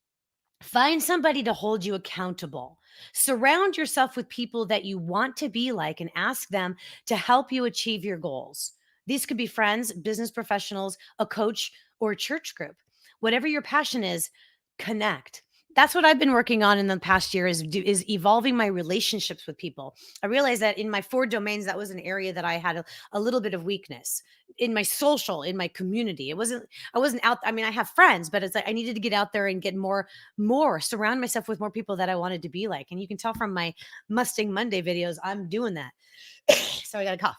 Find somebody to hold you accountable. Surround yourself with people that you want to be like and ask them to help you achieve your goals. These could be friends, business professionals, a coach, or a church group. Whatever your passion is, connect. That's what I've been working on in the past year is evolving my relationships with people. I realized that in my four domains, that was an area that I had a little bit of weakness in my social, in my community. I wasn't out. I mean, I have friends, but it's like I needed to get out there and get more, surround myself with more people that I wanted to be like. And you can tell from my Mustang Monday videos, I'm doing that. So I got a cough.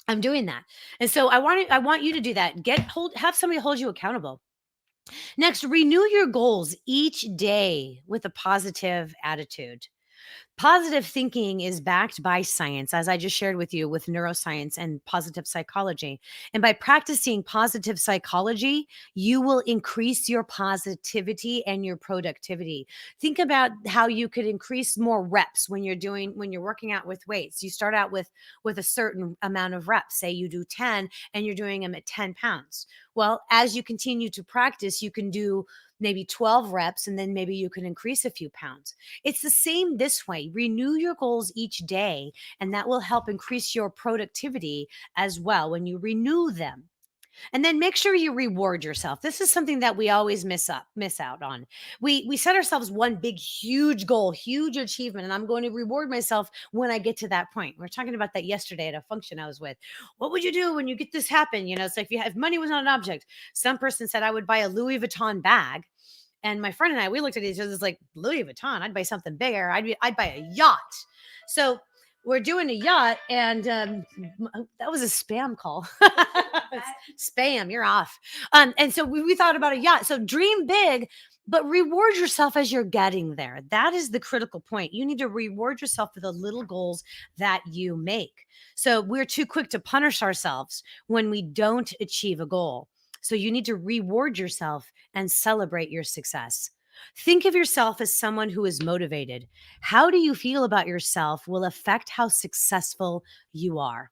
I'm doing that. And so I want you to do that. Have somebody hold you accountable. Next, renew your goals each day with a positive attitude. Positive thinking is backed by science, as I just shared with you with neuroscience and positive psychology. And by practicing positive psychology, you will increase your positivity and your productivity. Think about how you could increase more reps when you're working out with weights. You start out with a certain amount of reps. Say you do 10 and you're doing them at 10 pounds. Well, as you continue to practice, you can do maybe 12 reps and then maybe you can increase a few pounds. It's the same this way. Renew your goals each day, and that will help increase your productivity as well when you renew them. And then make sure you reward yourself. This is something that we always miss out on. We set ourselves one big huge goal, huge achievement, and I'm going to reward myself when I get to that point. We are talking about that yesterday at a function I was with. What would you do when you get this happen? So if money was not an object, some person said I would buy a Louis Vuitton bag. And my friend and I, we looked at each other like, Louis Vuitton, I'd buy something bigger. I'd buy a yacht. So we're doing a yacht, and that was a spam call. Spam, you're off. And so we thought about a yacht. So dream big, but reward yourself as you're getting there. That is the critical point. You need to reward yourself for the little goals that you make. So we're too quick to punish ourselves when we don't achieve a goal. So you need to reward yourself and celebrate your success. Think of yourself as someone who is motivated. How do you feel about yourself will affect how successful you are.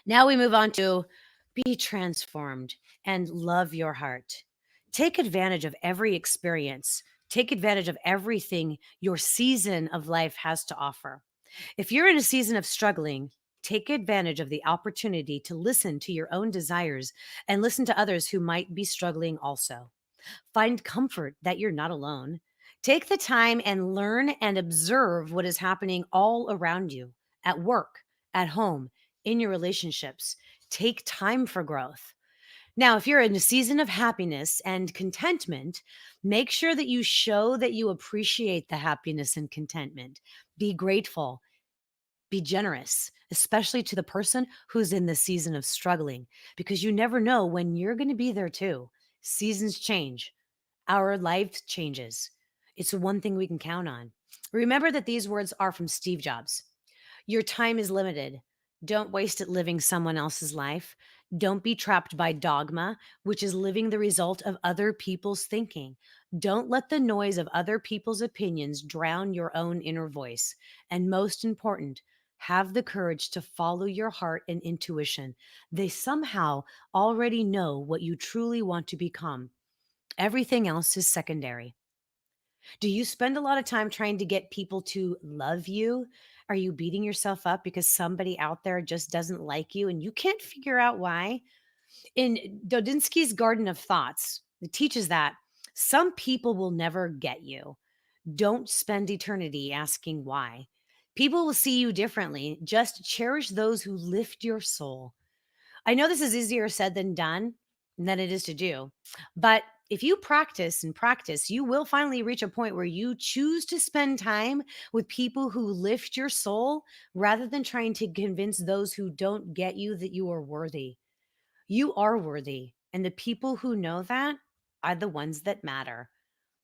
Now we move on to be transformed and love your heart. Take advantage of every experience. Take advantage of everything your season of life has to offer. If you're in a season of struggling, take advantage of the opportunity to listen to your own desires and listen to others who might be struggling also. Find comfort that you're not alone. Take the time and learn and observe what is happening all around you at work, at home, in your relationships. Take time for growth. Now, if you're in a season of happiness and contentment, make sure that you show that you appreciate the happiness and contentment. Be grateful, be generous, especially to the person who's in the season of struggling, because you never know when you're going to be there too. Seasons change, our life changes. It's the one thing we can count on. Remember that these words are from Steve Jobs. Your time is limited. Don't waste it living someone else's life. Don't be trapped by dogma, which is living the result of other people's thinking. Don't let the noise of other people's opinions drown your own inner voice. And most important, have the courage to follow your heart and intuition. They somehow already know what you truly want to become. Everything else is secondary. Do you spend a lot of time trying to get people to love you? Are you beating yourself up because somebody out there just doesn't like you and you can't figure out why? In Dodinsky's Garden of Thoughts, it teaches that some people will never get you. Don't spend eternity asking why. People will see you differently. Just cherish those who lift your soul. I know this is easier said than it is to do. But if you practice and practice, you will finally reach a point where you choose to spend time with people who lift your soul rather than trying to convince those who don't get you that you are worthy. You are worthy. And the people who know that are the ones that matter.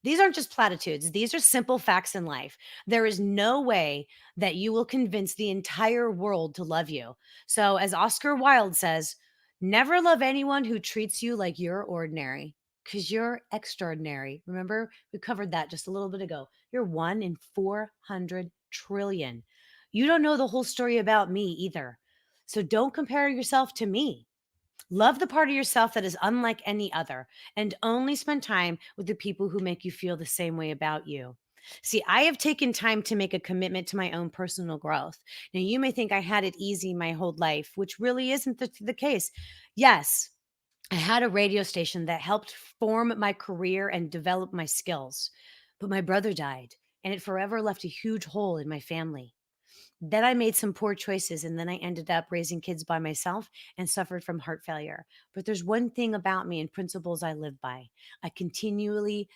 These aren't just platitudes. These are simple facts in life. There is no way that you will convince the entire world to love you. So, as Oscar Wilde says, never love anyone who treats you like you're ordinary because you're extraordinary. Remember, we covered that just a little bit ago. You're one in 400 trillion. You don't know the whole story about me either. So, don't compare yourself to me. Love the part of yourself that is unlike any other, and only spend time with the people who make you feel the same way about you. See, I have taken time to make a commitment to my own personal growth. Now, you may think I had it easy my whole life, which really isn't the case. Yes, I had a radio station that helped form my career and develop my skills, but my brother died, and it forever left a huge hole in my family. Then I made some poor choices, and then I ended up raising kids by myself and suffered from heart failure. But there's one thing about me and principles I live by. I continually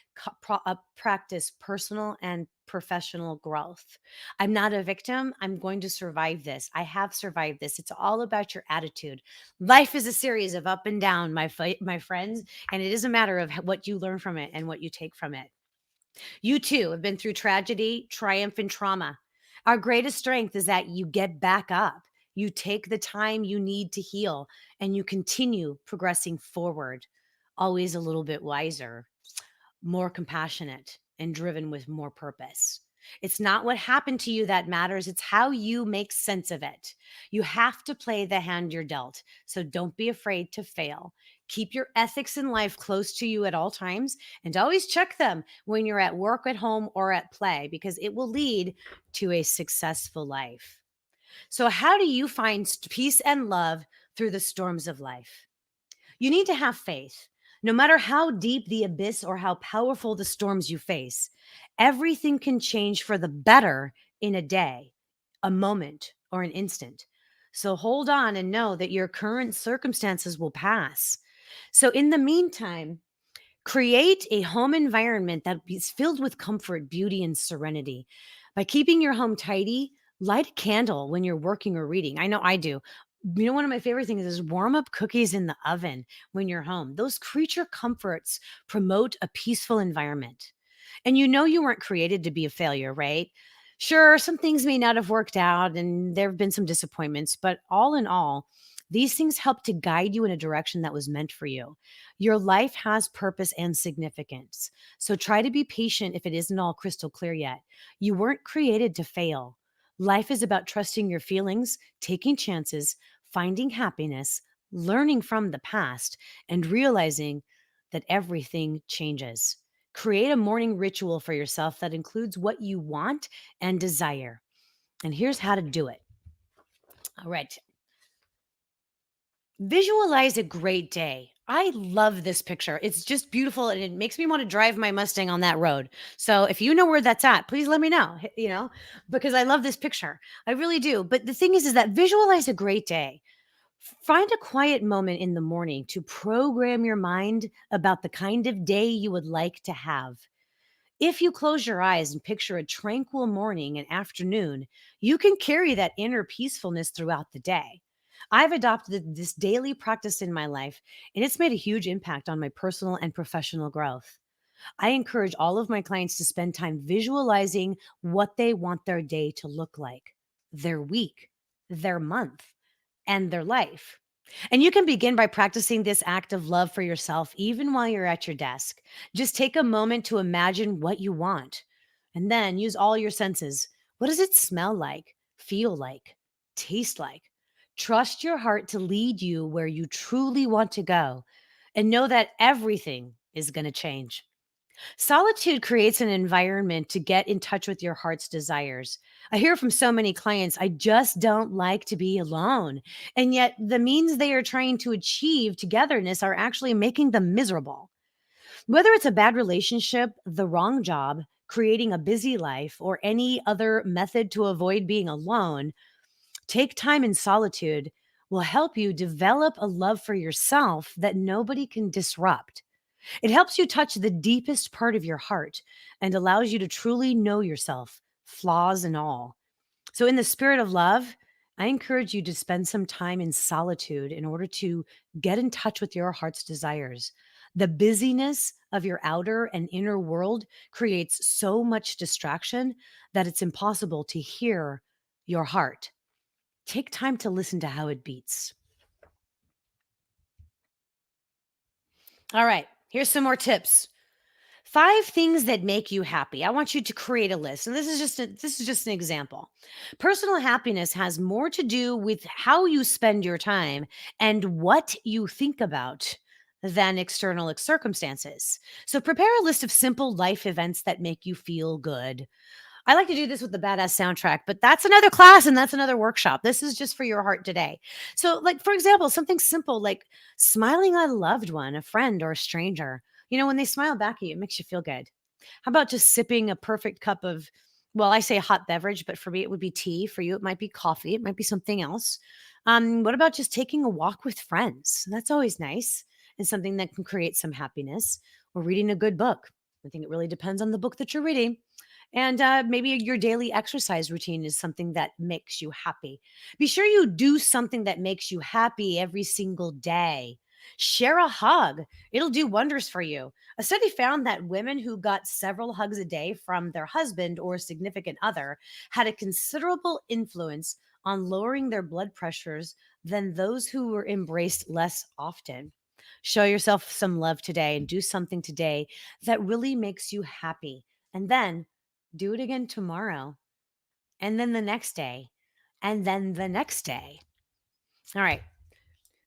practice personal and professional growth. I'm not a victim. I'm going to survive this. I have survived this. It's all about your attitude. Life is a series of up and down, my friends, and it is a matter of what you learn from it and what you take from it. You too have been through tragedy, triumph, and trauma. Our greatest strength is that you get back up. You take the time you need to heal and you continue progressing forward, always a little bit wiser, more compassionate, and driven with more purpose. It's not what happened to you that matters, it's how you make sense of it. You have to play the hand you're dealt, so don't be afraid to fail. Keep your ethics in life close to you at all times and always check them when you're at work, at home, or at play because it will lead to a successful life. So, how do you find peace and love through the storms of life? You need to have faith. No matter how deep the abyss or how powerful the storms you face, everything can change for the better in a day, a moment, or an instant. So hold on and know that your current circumstances will pass. So, in the meantime, create a home environment that is filled with comfort, beauty, and serenity. By keeping your home tidy, light a candle when you're working or reading. I know I do. One of my favorite things is warm up cookies in the oven when you're home. Those creature comforts promote a peaceful environment. And you weren't created to be a failure, right? Sure, some things may not have worked out and there have been some disappointments, but all in all, these things help to guide you in a direction that was meant for you. Your life has purpose and significance. So try to be patient if it isn't all crystal clear yet. You weren't created to fail. Life is about trusting your feelings, taking chances, finding happiness, learning from the past, and realizing that everything changes. Create a morning ritual for yourself that includes what you want and desire. And here's how to do it. All right. Visualize a great day. I love this picture. It's just beautiful and it makes me want to drive my Mustang on that road. So if you know where that's at, please let me know, because I love this picture. I really do. But the thing is that visualize a great day. Find a quiet moment in the morning to program your mind about the kind of day you would like to have. If you close your eyes and picture a tranquil morning and afternoon, you can carry that inner peacefulness throughout the day. I've adopted this daily practice in my life, and it's made a huge impact on my personal and professional growth. I encourage all of my clients to spend time visualizing what they want their day to look like, their week, their month, and their life. And you can begin by practicing this act of love for yourself even while you're at your desk. Just take a moment to imagine what you want and then use all your senses. What does it smell like, feel like, taste like? Trust your heart to lead you where you truly want to go and know that everything is going to change. Solitude creates an environment to get in touch with your heart's desires. I hear from so many clients, I just don't like to be alone. And yet, the means they are trying to achieve togetherness are actually making them miserable. Whether it's a bad relationship, the wrong job, creating a busy life, or any other method to avoid being alone, take time in solitude will help you develop a love for yourself that nobody can disrupt. It helps you touch the deepest part of your heart and allows you to truly know yourself, flaws and all. So, in the spirit of love, I encourage you to spend some time in solitude in order to get in touch with your heart's desires. The busyness of your outer and inner world creates so much distraction that it's impossible to hear your heart. Take time to listen to how it beats. All right, here's some more tips. 5 things that make you happy. I want you to create a list. And this is just an example. Personal happiness has more to do with how you spend your time and what you think about than external circumstances. So prepare a list of simple life events that make you feel good. I like to do this with the badass soundtrack, but that's another class and that's another workshop. This is just for your heart today. So, like, for example, something simple like smiling at a loved one, a friend, or a stranger. When they smile back at you, it makes you feel good. How about just sipping a perfect cup of, well, I say hot beverage, but for me, it would be tea. For you, it might be coffee. It might be something else. What about just taking a walk with friends? That's always nice and something that can create some happiness, or reading a good book. I think it really depends on the book that you're reading. And maybe your daily exercise routine is something that makes you happy. Be sure you do something that makes you happy every single day. Share a hug, it'll do wonders for you. A study found that women who got several hugs a day from their husband or significant other had a considerable influence on lowering their blood pressures than those who were embraced less often. Show yourself some love today and do something today that really makes you happy. And then do it again tomorrow, and then the next day, and then the next day. All right.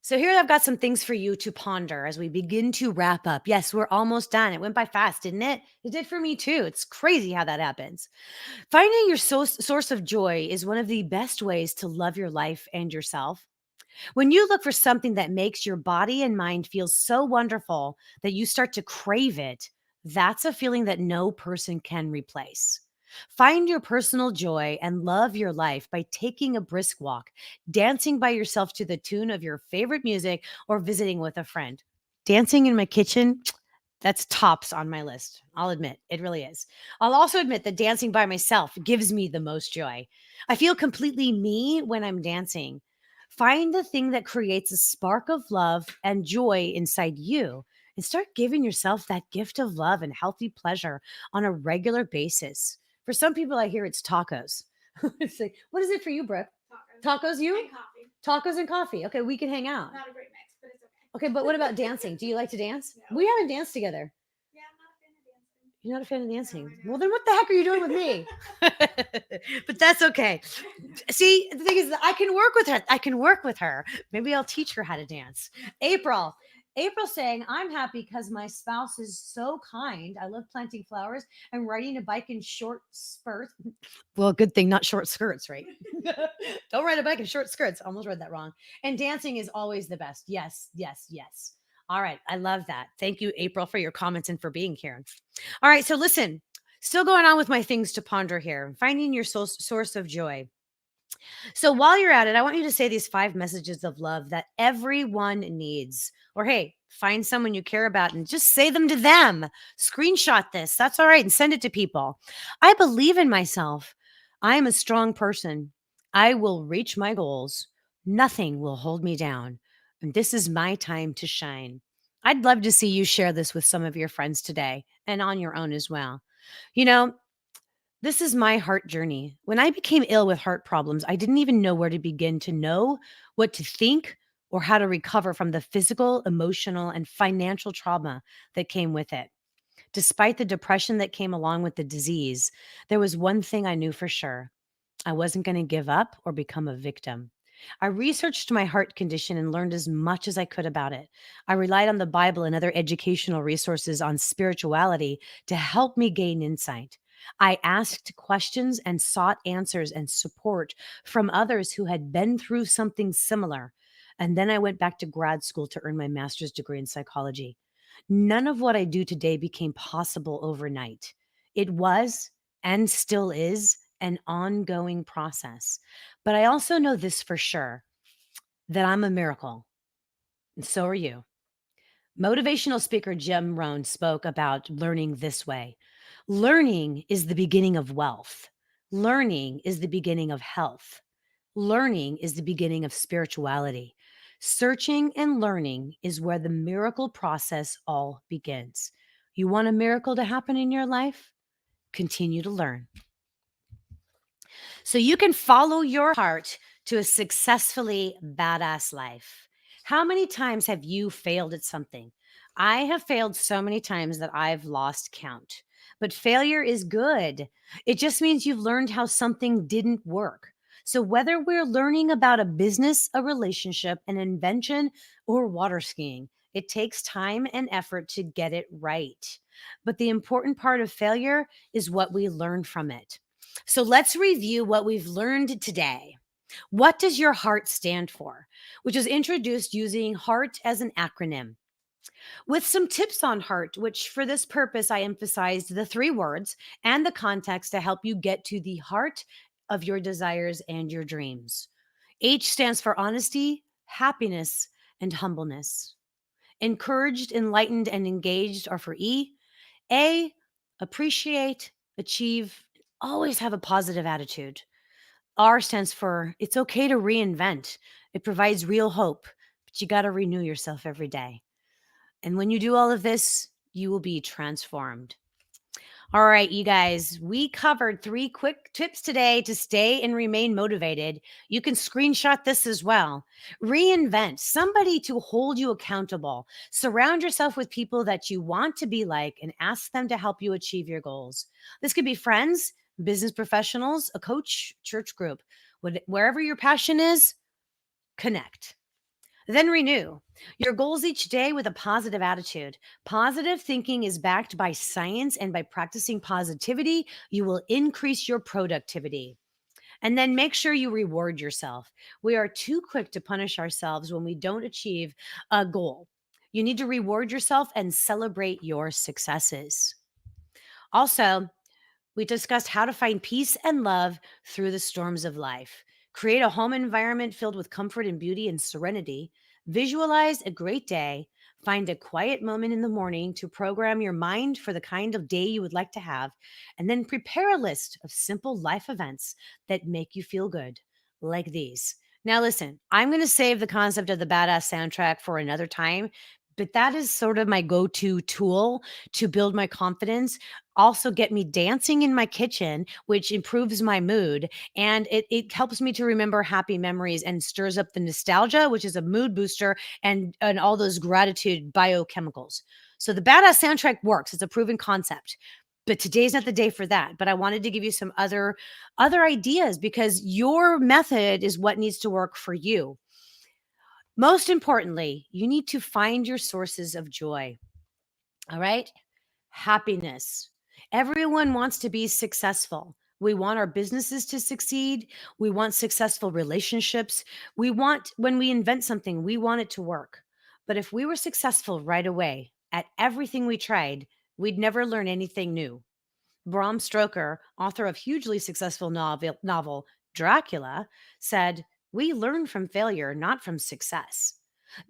So here I've got some things for you to ponder as we begin to wrap up. Yes, we're almost done. It went by fast, didn't it? It did for me too. It's crazy how that happens. Finding your source of joy is one of the best ways to love your life and yourself. When you look for something that makes your body and mind feel so wonderful that you start to crave it, that's a feeling that no person can replace. Find your personal joy and love your life by taking a brisk walk, dancing by yourself to the tune of your favorite music, or visiting with a friend. Dancing in my kitchen, that's tops on my list. I'll admit, it really is. I'll also admit that dancing by myself gives me the most joy. I feel completely me when I'm dancing. Find the thing that creates a spark of love and joy inside you and start giving yourself that gift of love and healthy pleasure on a regular basis. For some people, I hear it's tacos. It's like, what is it for you, Brooke? Tacos. Tacos, you? And coffee. Tacos and coffee. Okay, we can hang out. Not a great mix, but it's okay. Okay, but what about dancing? Do you like to dance? No. We haven't danced together. Yeah, I'm not a fan of dancing. You're not a fan of No, dancing. I'm Well, not. then what the heck are you doing with me? But that's okay. See, the thing is that I can work with her. I can work with her. Maybe I'll teach her how to dance. April. April saying, I'm happy because my spouse is so kind. I love planting flowers and riding a bike in short spurts. Well, good thing, not short skirts, right? Don't ride a bike in short skirts. Almost read that wrong. And dancing is always the best. Yes, yes, yes. All right. I love that. Thank you, April, for your comments and for being here. All right. So listen, still going on with my things to ponder here, finding your source of joy. So while you're at it, I want you to say these 5 messages of love that everyone needs. Or hey, find someone you care about and just say them to them. Screenshot this. That's all right. And send it to people. I believe in myself. I am a strong person. I will reach my goals. Nothing will hold me down. And this is my time to shine. I'd love to see you share this with some of your friends today and on your own as well. You know, this is my heart journey. When I became ill with heart problems, I didn't even know where to begin to know what to think or how to recover from the physical, emotional, and financial trauma that came with it. Despite the depression that came along with the disease, there was one thing I knew for sure. I wasn't going to give up or become a victim. I researched my heart condition and learned as much as I could about it. I relied on the Bible and other educational resources on spirituality to help me gain insight. I asked questions and sought answers and support from others who had been through something similar. And then I went back to grad school to earn my master's degree in psychology. None of what I do today became possible overnight. It was and still is an ongoing process. But I also know this for sure, that I'm a miracle, and so are you. Motivational speaker Jim Rohn spoke about learning this way. Learning is the beginning of wealth. Learning is the beginning of health. Learning is the beginning of spirituality. Searching and learning is where the miracle process all begins. You want a miracle to happen in your life? Continue to learn. So you can follow your heart to a successfully badass life. How many times have you failed at something? I have failed so many times that I've lost count. But failure is good. It just means you've learned how something didn't work. So whether we're learning about a business, a relationship, an invention, or water skiing, it takes time and effort to get it right. But the important part of failure is what we learn from it. So let's review what we've learned today. What does your heart stand for? Which is introduced using HEART as an acronym. With some tips on heart, which for this purpose, I emphasized the 3 words and the context to help you get to the heart of your desires and your dreams. H stands for honesty, happiness, and humbleness. Encouraged, enlightened, and engaged are for E. A, appreciate, achieve, always have a positive attitude. R stands for it's okay to reinvent. It provides real hope, but you got to renew yourself every day. And when you do all of this, you will be transformed. All right, you guys, we covered 3 quick tips today to stay and remain motivated. You can screenshot this as well. Reinvent somebody to hold you accountable. Surround yourself with people that you want to be like and ask them to help you achieve your goals. This could be friends, business professionals, a coach, church group. Wherever your passion is, connect. Then renew your goals each day with a positive attitude. Positive thinking is backed by science, and by practicing positivity, you will increase your productivity. And then make sure you reward yourself. We are too quick to punish ourselves when we don't achieve a goal. You need to reward yourself and celebrate your successes. Also, we discussed how to find peace and love through the storms of life. Create a home environment filled with comfort and beauty and serenity. Visualize a great day. Find a quiet moment in the morning to program your mind for the kind of day you would like to have. And then prepare a list of simple life events that make you feel good, like these. Now, listen, I'm going to save the concept of the badass soundtrack for another time, but that is sort of my go to tool to build my confidence, also get me dancing in my kitchen, which improves my mood. And it helps me to remember happy memories and stirs up the nostalgia, which is a mood booster, and all those gratitude biochemicals. So the badass soundtrack works. It's a proven concept. But today's not the day for that. But I wanted to give you some other ideas because your method is what needs to work for you. Most importantly, you need to find your sources of joy. All right? Happiness. Everyone wants to be successful. We want our businesses to succeed. We want successful relationships. We want, when we invent something, we want it to work. But if we were successful right away at everything we tried, we'd never learn anything new. Bram Stoker, author of hugely successful novel Dracula, said, "We learn from failure, not from success."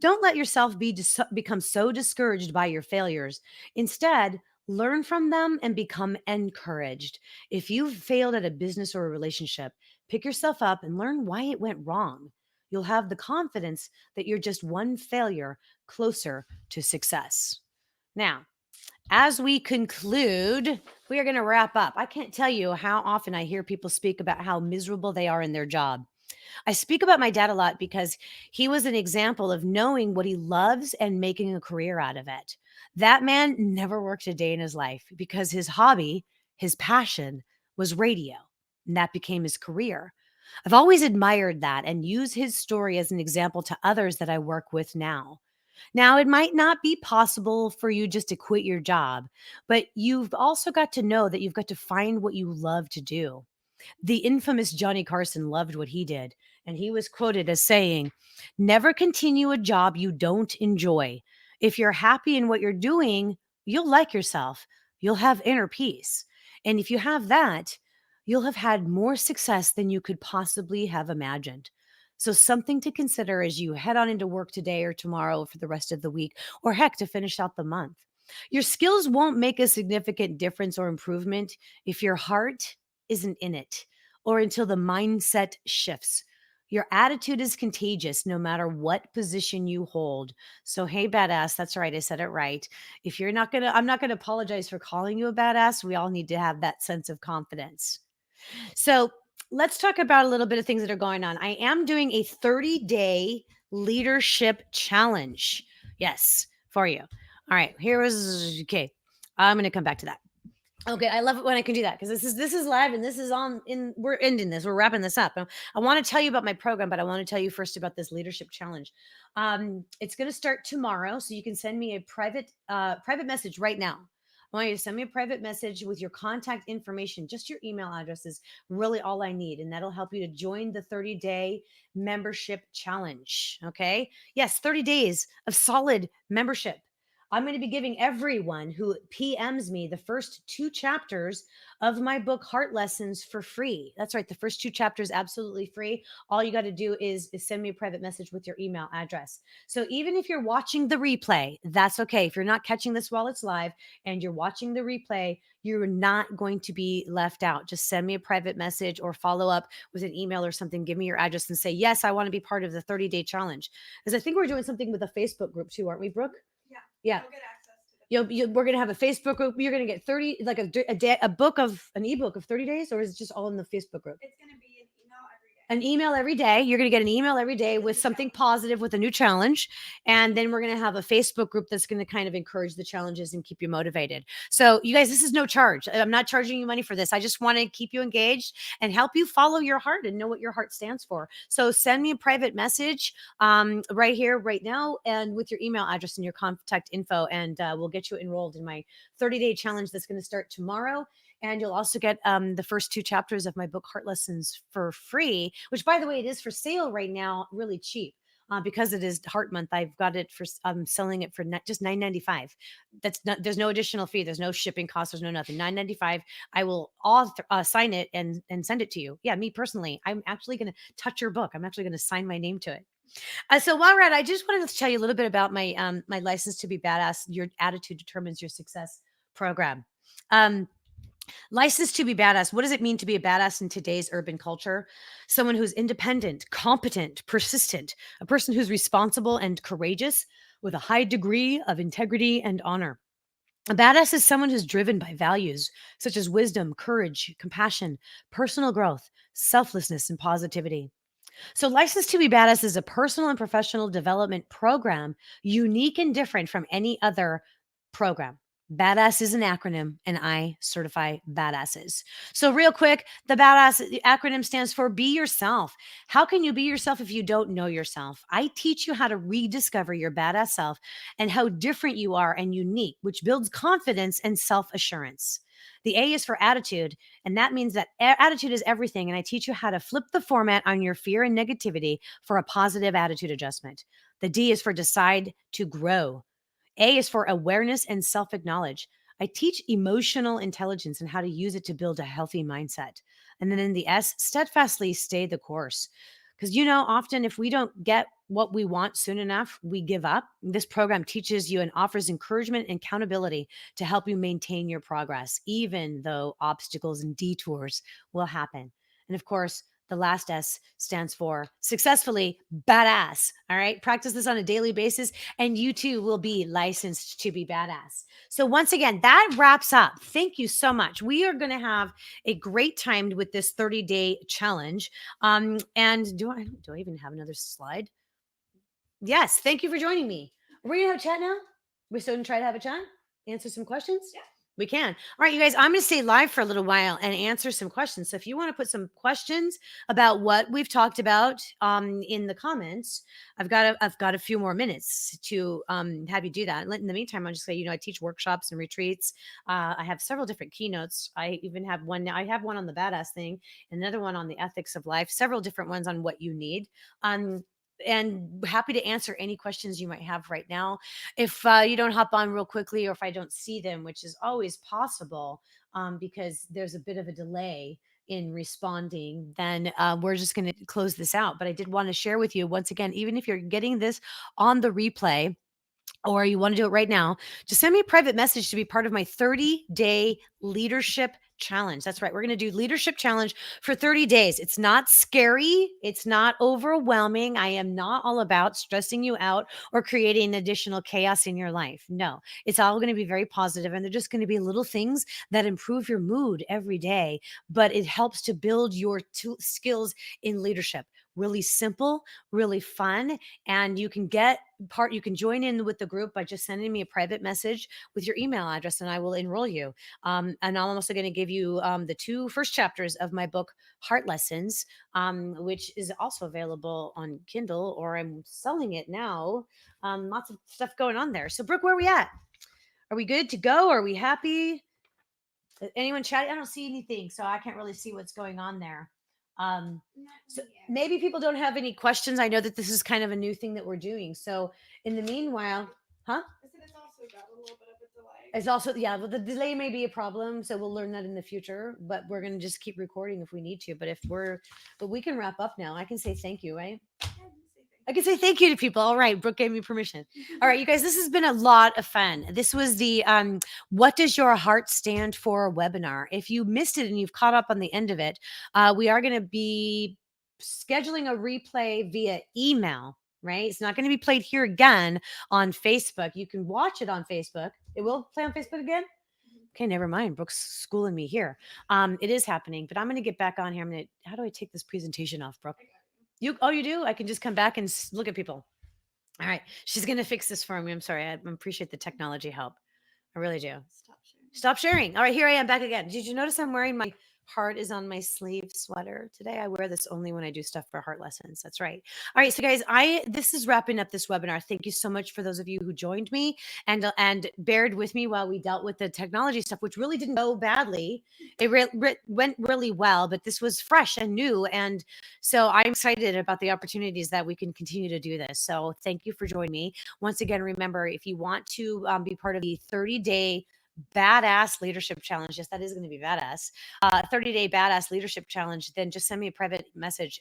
Don't let yourself become so discouraged by your failures. Instead, learn from them and become encouraged. If you've failed at a business or a relationship, pick yourself up and learn why it went wrong. You'll have the confidence that you're just one failure closer to success. Now, as we conclude, we are going to wrap up. I can't tell you how often I hear people speak about how miserable they are in their job. I speak about my dad a lot because he was an example of knowing what he loves and making a career out of it. That man never worked a day in his life because his hobby, his passion was radio, and that became his career. I've always admired that and use his story as an example to others that I work with now. Now, it might not be possible for you just to quit your job, but you've also got to know that you've got to find what you love to do. The infamous Johnny Carson loved what he did, and he was quoted as saying, "Never continue a job you don't enjoy. If you're happy in what you're doing, you'll like yourself. You'll have inner peace. And if you have that, you'll have had more success than you could possibly have imagined." So, something to consider as you head on into work today or tomorrow for the rest of the week, or heck, to finish out the month. Your skills won't make a significant difference or improvement if your heart isn't in it, or until the mindset shifts. Your attitude is contagious no matter what position you hold. So, hey, badass, that's right. I said it right. If you're not going to, I'm not going to apologize for calling you a badass. We all need to have that sense of confidence. So, let's talk about a little bit of things that are going on. I am doing a 30-day leadership challenge. Yes, for you. All right, here is okay. I'm going to come back to that. Okay, I love it when I can do that because this is live and this is on in we're ending this. We're wrapping this up. I want to tell you about my program, but I want to tell you first about this leadership challenge. It's going to start tomorrow, so you can send me a private message right now. I want you to send me a private message with your contact information. Just your email address is really all I need, and that'll help you to join the 30-day membership challenge. Okay. Yes, 30 days of solid membership. I'm going to be giving everyone who PMs me the first two chapters of my book, Heart Lessons, for free. That's right. The first two chapters, absolutely free. All you got to do is send me a private message with your email address. So even if you're watching the replay, that's okay. If you're not catching this while it's live and you're watching the replay, you're not going to be left out. Just send me a private message or follow up with an email or something. Give me your address and say, yes, I want to be part of the 30-day challenge. Because I think we're doing something with a Facebook group too, aren't we, Brooke? Yeah. Yeah. You'll get access to the We're gonna have a Facebook group. You're gonna get 30, like a book of an ebook of 30 days, or is it just all in the Facebook group? It's gonna be an email every day. An email every day. You're going to get an email every day with something positive, with a new challenge. And then we're going to have a Facebook group that's going to kind of encourage the challenges and keep you motivated. So, you guys, this is no charge. I'm not charging you money for this. I just want to keep you engaged and help you follow your heart and know what your heart stands for. So, send me a private message right here, right now, and with your email address and your contact info. And we'll get you enrolled in my 30-day challenge that's going to start tomorrow. And you'll also get the first 2 chapters of my book, Heart Lessons, for free, which, by the way, it is for sale right now, really cheap. Because it is Heart Month, I've got it for I'm selling it for just $9.95. That's not There's no additional fee, there's no shipping cost, there's no nothing. $9.95. I will sign it and send it to you. Yeah, me personally, I'm actually going to touch your book. I'm actually going to sign my name to it. So while we're at, I just wanted to tell you a little bit about my license to be badass. Your attitude determines your success program. Um, License to be badass. What does it mean to be a badass in today's urban culture? Someone who's independent, competent, persistent, a person who's responsible and courageous with a high degree of integrity and honor. A badass is someone who's driven by values such as wisdom, courage, compassion, personal growth, selflessness, and positivity. So, License to be Badass is a personal and professional development program, unique and different from any other program. Badass is an acronym, and I certify badasses. So, real quick, the acronym stands for Be Yourself. How can you be yourself if you don't know yourself? I teach you how to rediscover your badass self and how different you are and unique, which builds confidence and self assurance. The A is for attitude, and that means that attitude is everything. And I teach you how to flip the format on your fear and negativity for a positive attitude adjustment. The D is for decide to grow. A is for awareness and self acknowledge. I teach emotional intelligence and how to use it to build a healthy mindset. And then in the S, steadfastly stay the course. Because, often if we don't get what we want soon enough, we give up. This program teaches you and offers encouragement and accountability to help you maintain your progress, even though obstacles and detours will happen. And of course, the last S stands for successfully badass. All right. Practice this on a daily basis, and you too will be licensed to be badass. So, once again, that wraps up. Thank you so much. We are going to have a great time with this 30-day challenge. And do I even have another slide? Yes. Thank you for joining me. We're going to have a chat now. We're still going to try to have a chat, answer some questions. Yeah. We can. All right, you guys, I'm going to stay live for a little while and answer some questions. So if you want to put some questions about what we've talked about in the comments, I've got a few more minutes to have you do that. In the meantime, I'll just say, I teach workshops and retreats. I have several different keynotes. I even have one now. I have one on the badass thing, another one on the ethics of life, several different ones on what you need. And happy to answer any questions you might have right now. If you don't hop on real quickly, or if I don't see them, which is always possible, because there's a bit of a delay in responding, then we're just going to close this out. But I did want to share with you once again, even if you're getting this on the replay, or you want to do it right now, just send me a private message to be part of my 30-day leadership challenge. That's right. We're going to do leadership challenge for 30 days. It's not scary. It's not overwhelming. I am not all about stressing you out or creating additional chaos in your life. No, it's all going to be very positive, and they're just going to be little things that improve your mood every day, but it helps to build your skills in leadership. Really simple, really fun, and you can join in with the group by just sending me a private message with your email address, and I will enroll you. And I'm also going to give you the 2 first chapters of my book, Heart Lessons, which is also available on Kindle, or I'm selling it now. Lots of stuff going on there. So, Brooke, where are we at? Are we good to go? Are we happy? Anyone chatting? I don't see anything, so I can't really see what's going on there. Um, Not so yet. maybe people don't have any questions. I know that this is kind of a new thing that we're doing. So in the meanwhile, huh? I said it's also got a little bit of a delay. It's also, yeah, well, the delay may be a problem. So we'll learn that in the future, but we're going to just keep recording if we need to. But we can wrap up now. I can say thank you, right? Yeah, you say I can say thank you to people. All right. Brooke gave me permission. All right, you guys, this has been a lot of fun. This was the What Does Your Heart Stand For webinar. If you missed it and you've caught up on the end of it, we are going to be scheduling a replay via email, right? It's not going to be played here again on Facebook. You can watch it on Facebook. It will play on Facebook again? Okay, never mind. Brooke's schooling me here. It is happening, but I'm going to get back on here. How do I take this presentation off, Brooke? You do? I can just come back and look at people. All right. She's going to fix this for me. I'm sorry. I appreciate the technology help. I really do. Stop sharing. Stop sharing. All right. Here I am back again. Did you notice I'm wearing my Heart is on my sleeve sweater today. I wear this only when I do stuff for heart lessons. That's right. All right, so guys, I this is wrapping up this webinar. Thank you so much for those of you who joined me and bared with me while we dealt with the technology stuff, which really didn't go badly. It went really well, but this was fresh and new, and so I'm excited about the opportunities that we can continue to do this. So thank you for joining me. Once again, remember if you want to be part of the 30-day badass leadership challenge, yes, that is going to be badass, 30-day badass leadership challenge, then just send me a private message,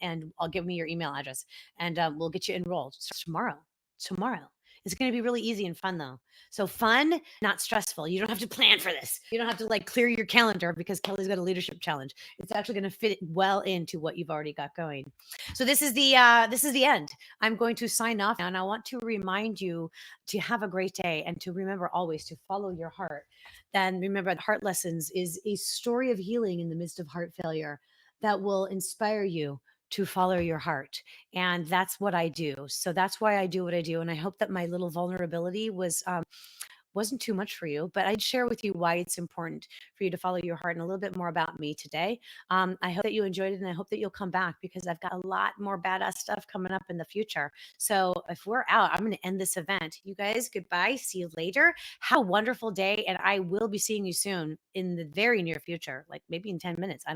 and I'll give me your email address, and we'll get you enrolled. Starts tomorrow. Tomorrow. It's going to be really easy and fun though. So fun, not stressful. You don't have to plan for this. You don't have to like clear your calendar because Kelly's got a leadership challenge. It's actually going to fit well into what you've already got going. So this is the end. I'm going to sign off now, and I want to remind you to have a great day and to remember always to follow your heart. Then remember, Heart Lessons is a story of healing in the midst of heart failure that will inspire you to follow your heart. And that's what I do. So that's why I do what I do. And I hope that my little vulnerability wasn't too much for you, but I'd share with you why it's important for you to follow your heart and a little bit more about me today. I hope that you enjoyed it, and I hope that you'll come back because I've got a lot more badass stuff coming up in the future. So if we're out, I'm going to end this event. You guys, goodbye. See you later. Have a wonderful day, and I will be seeing you soon in the very near future, like maybe in 10 minutes. I don't know.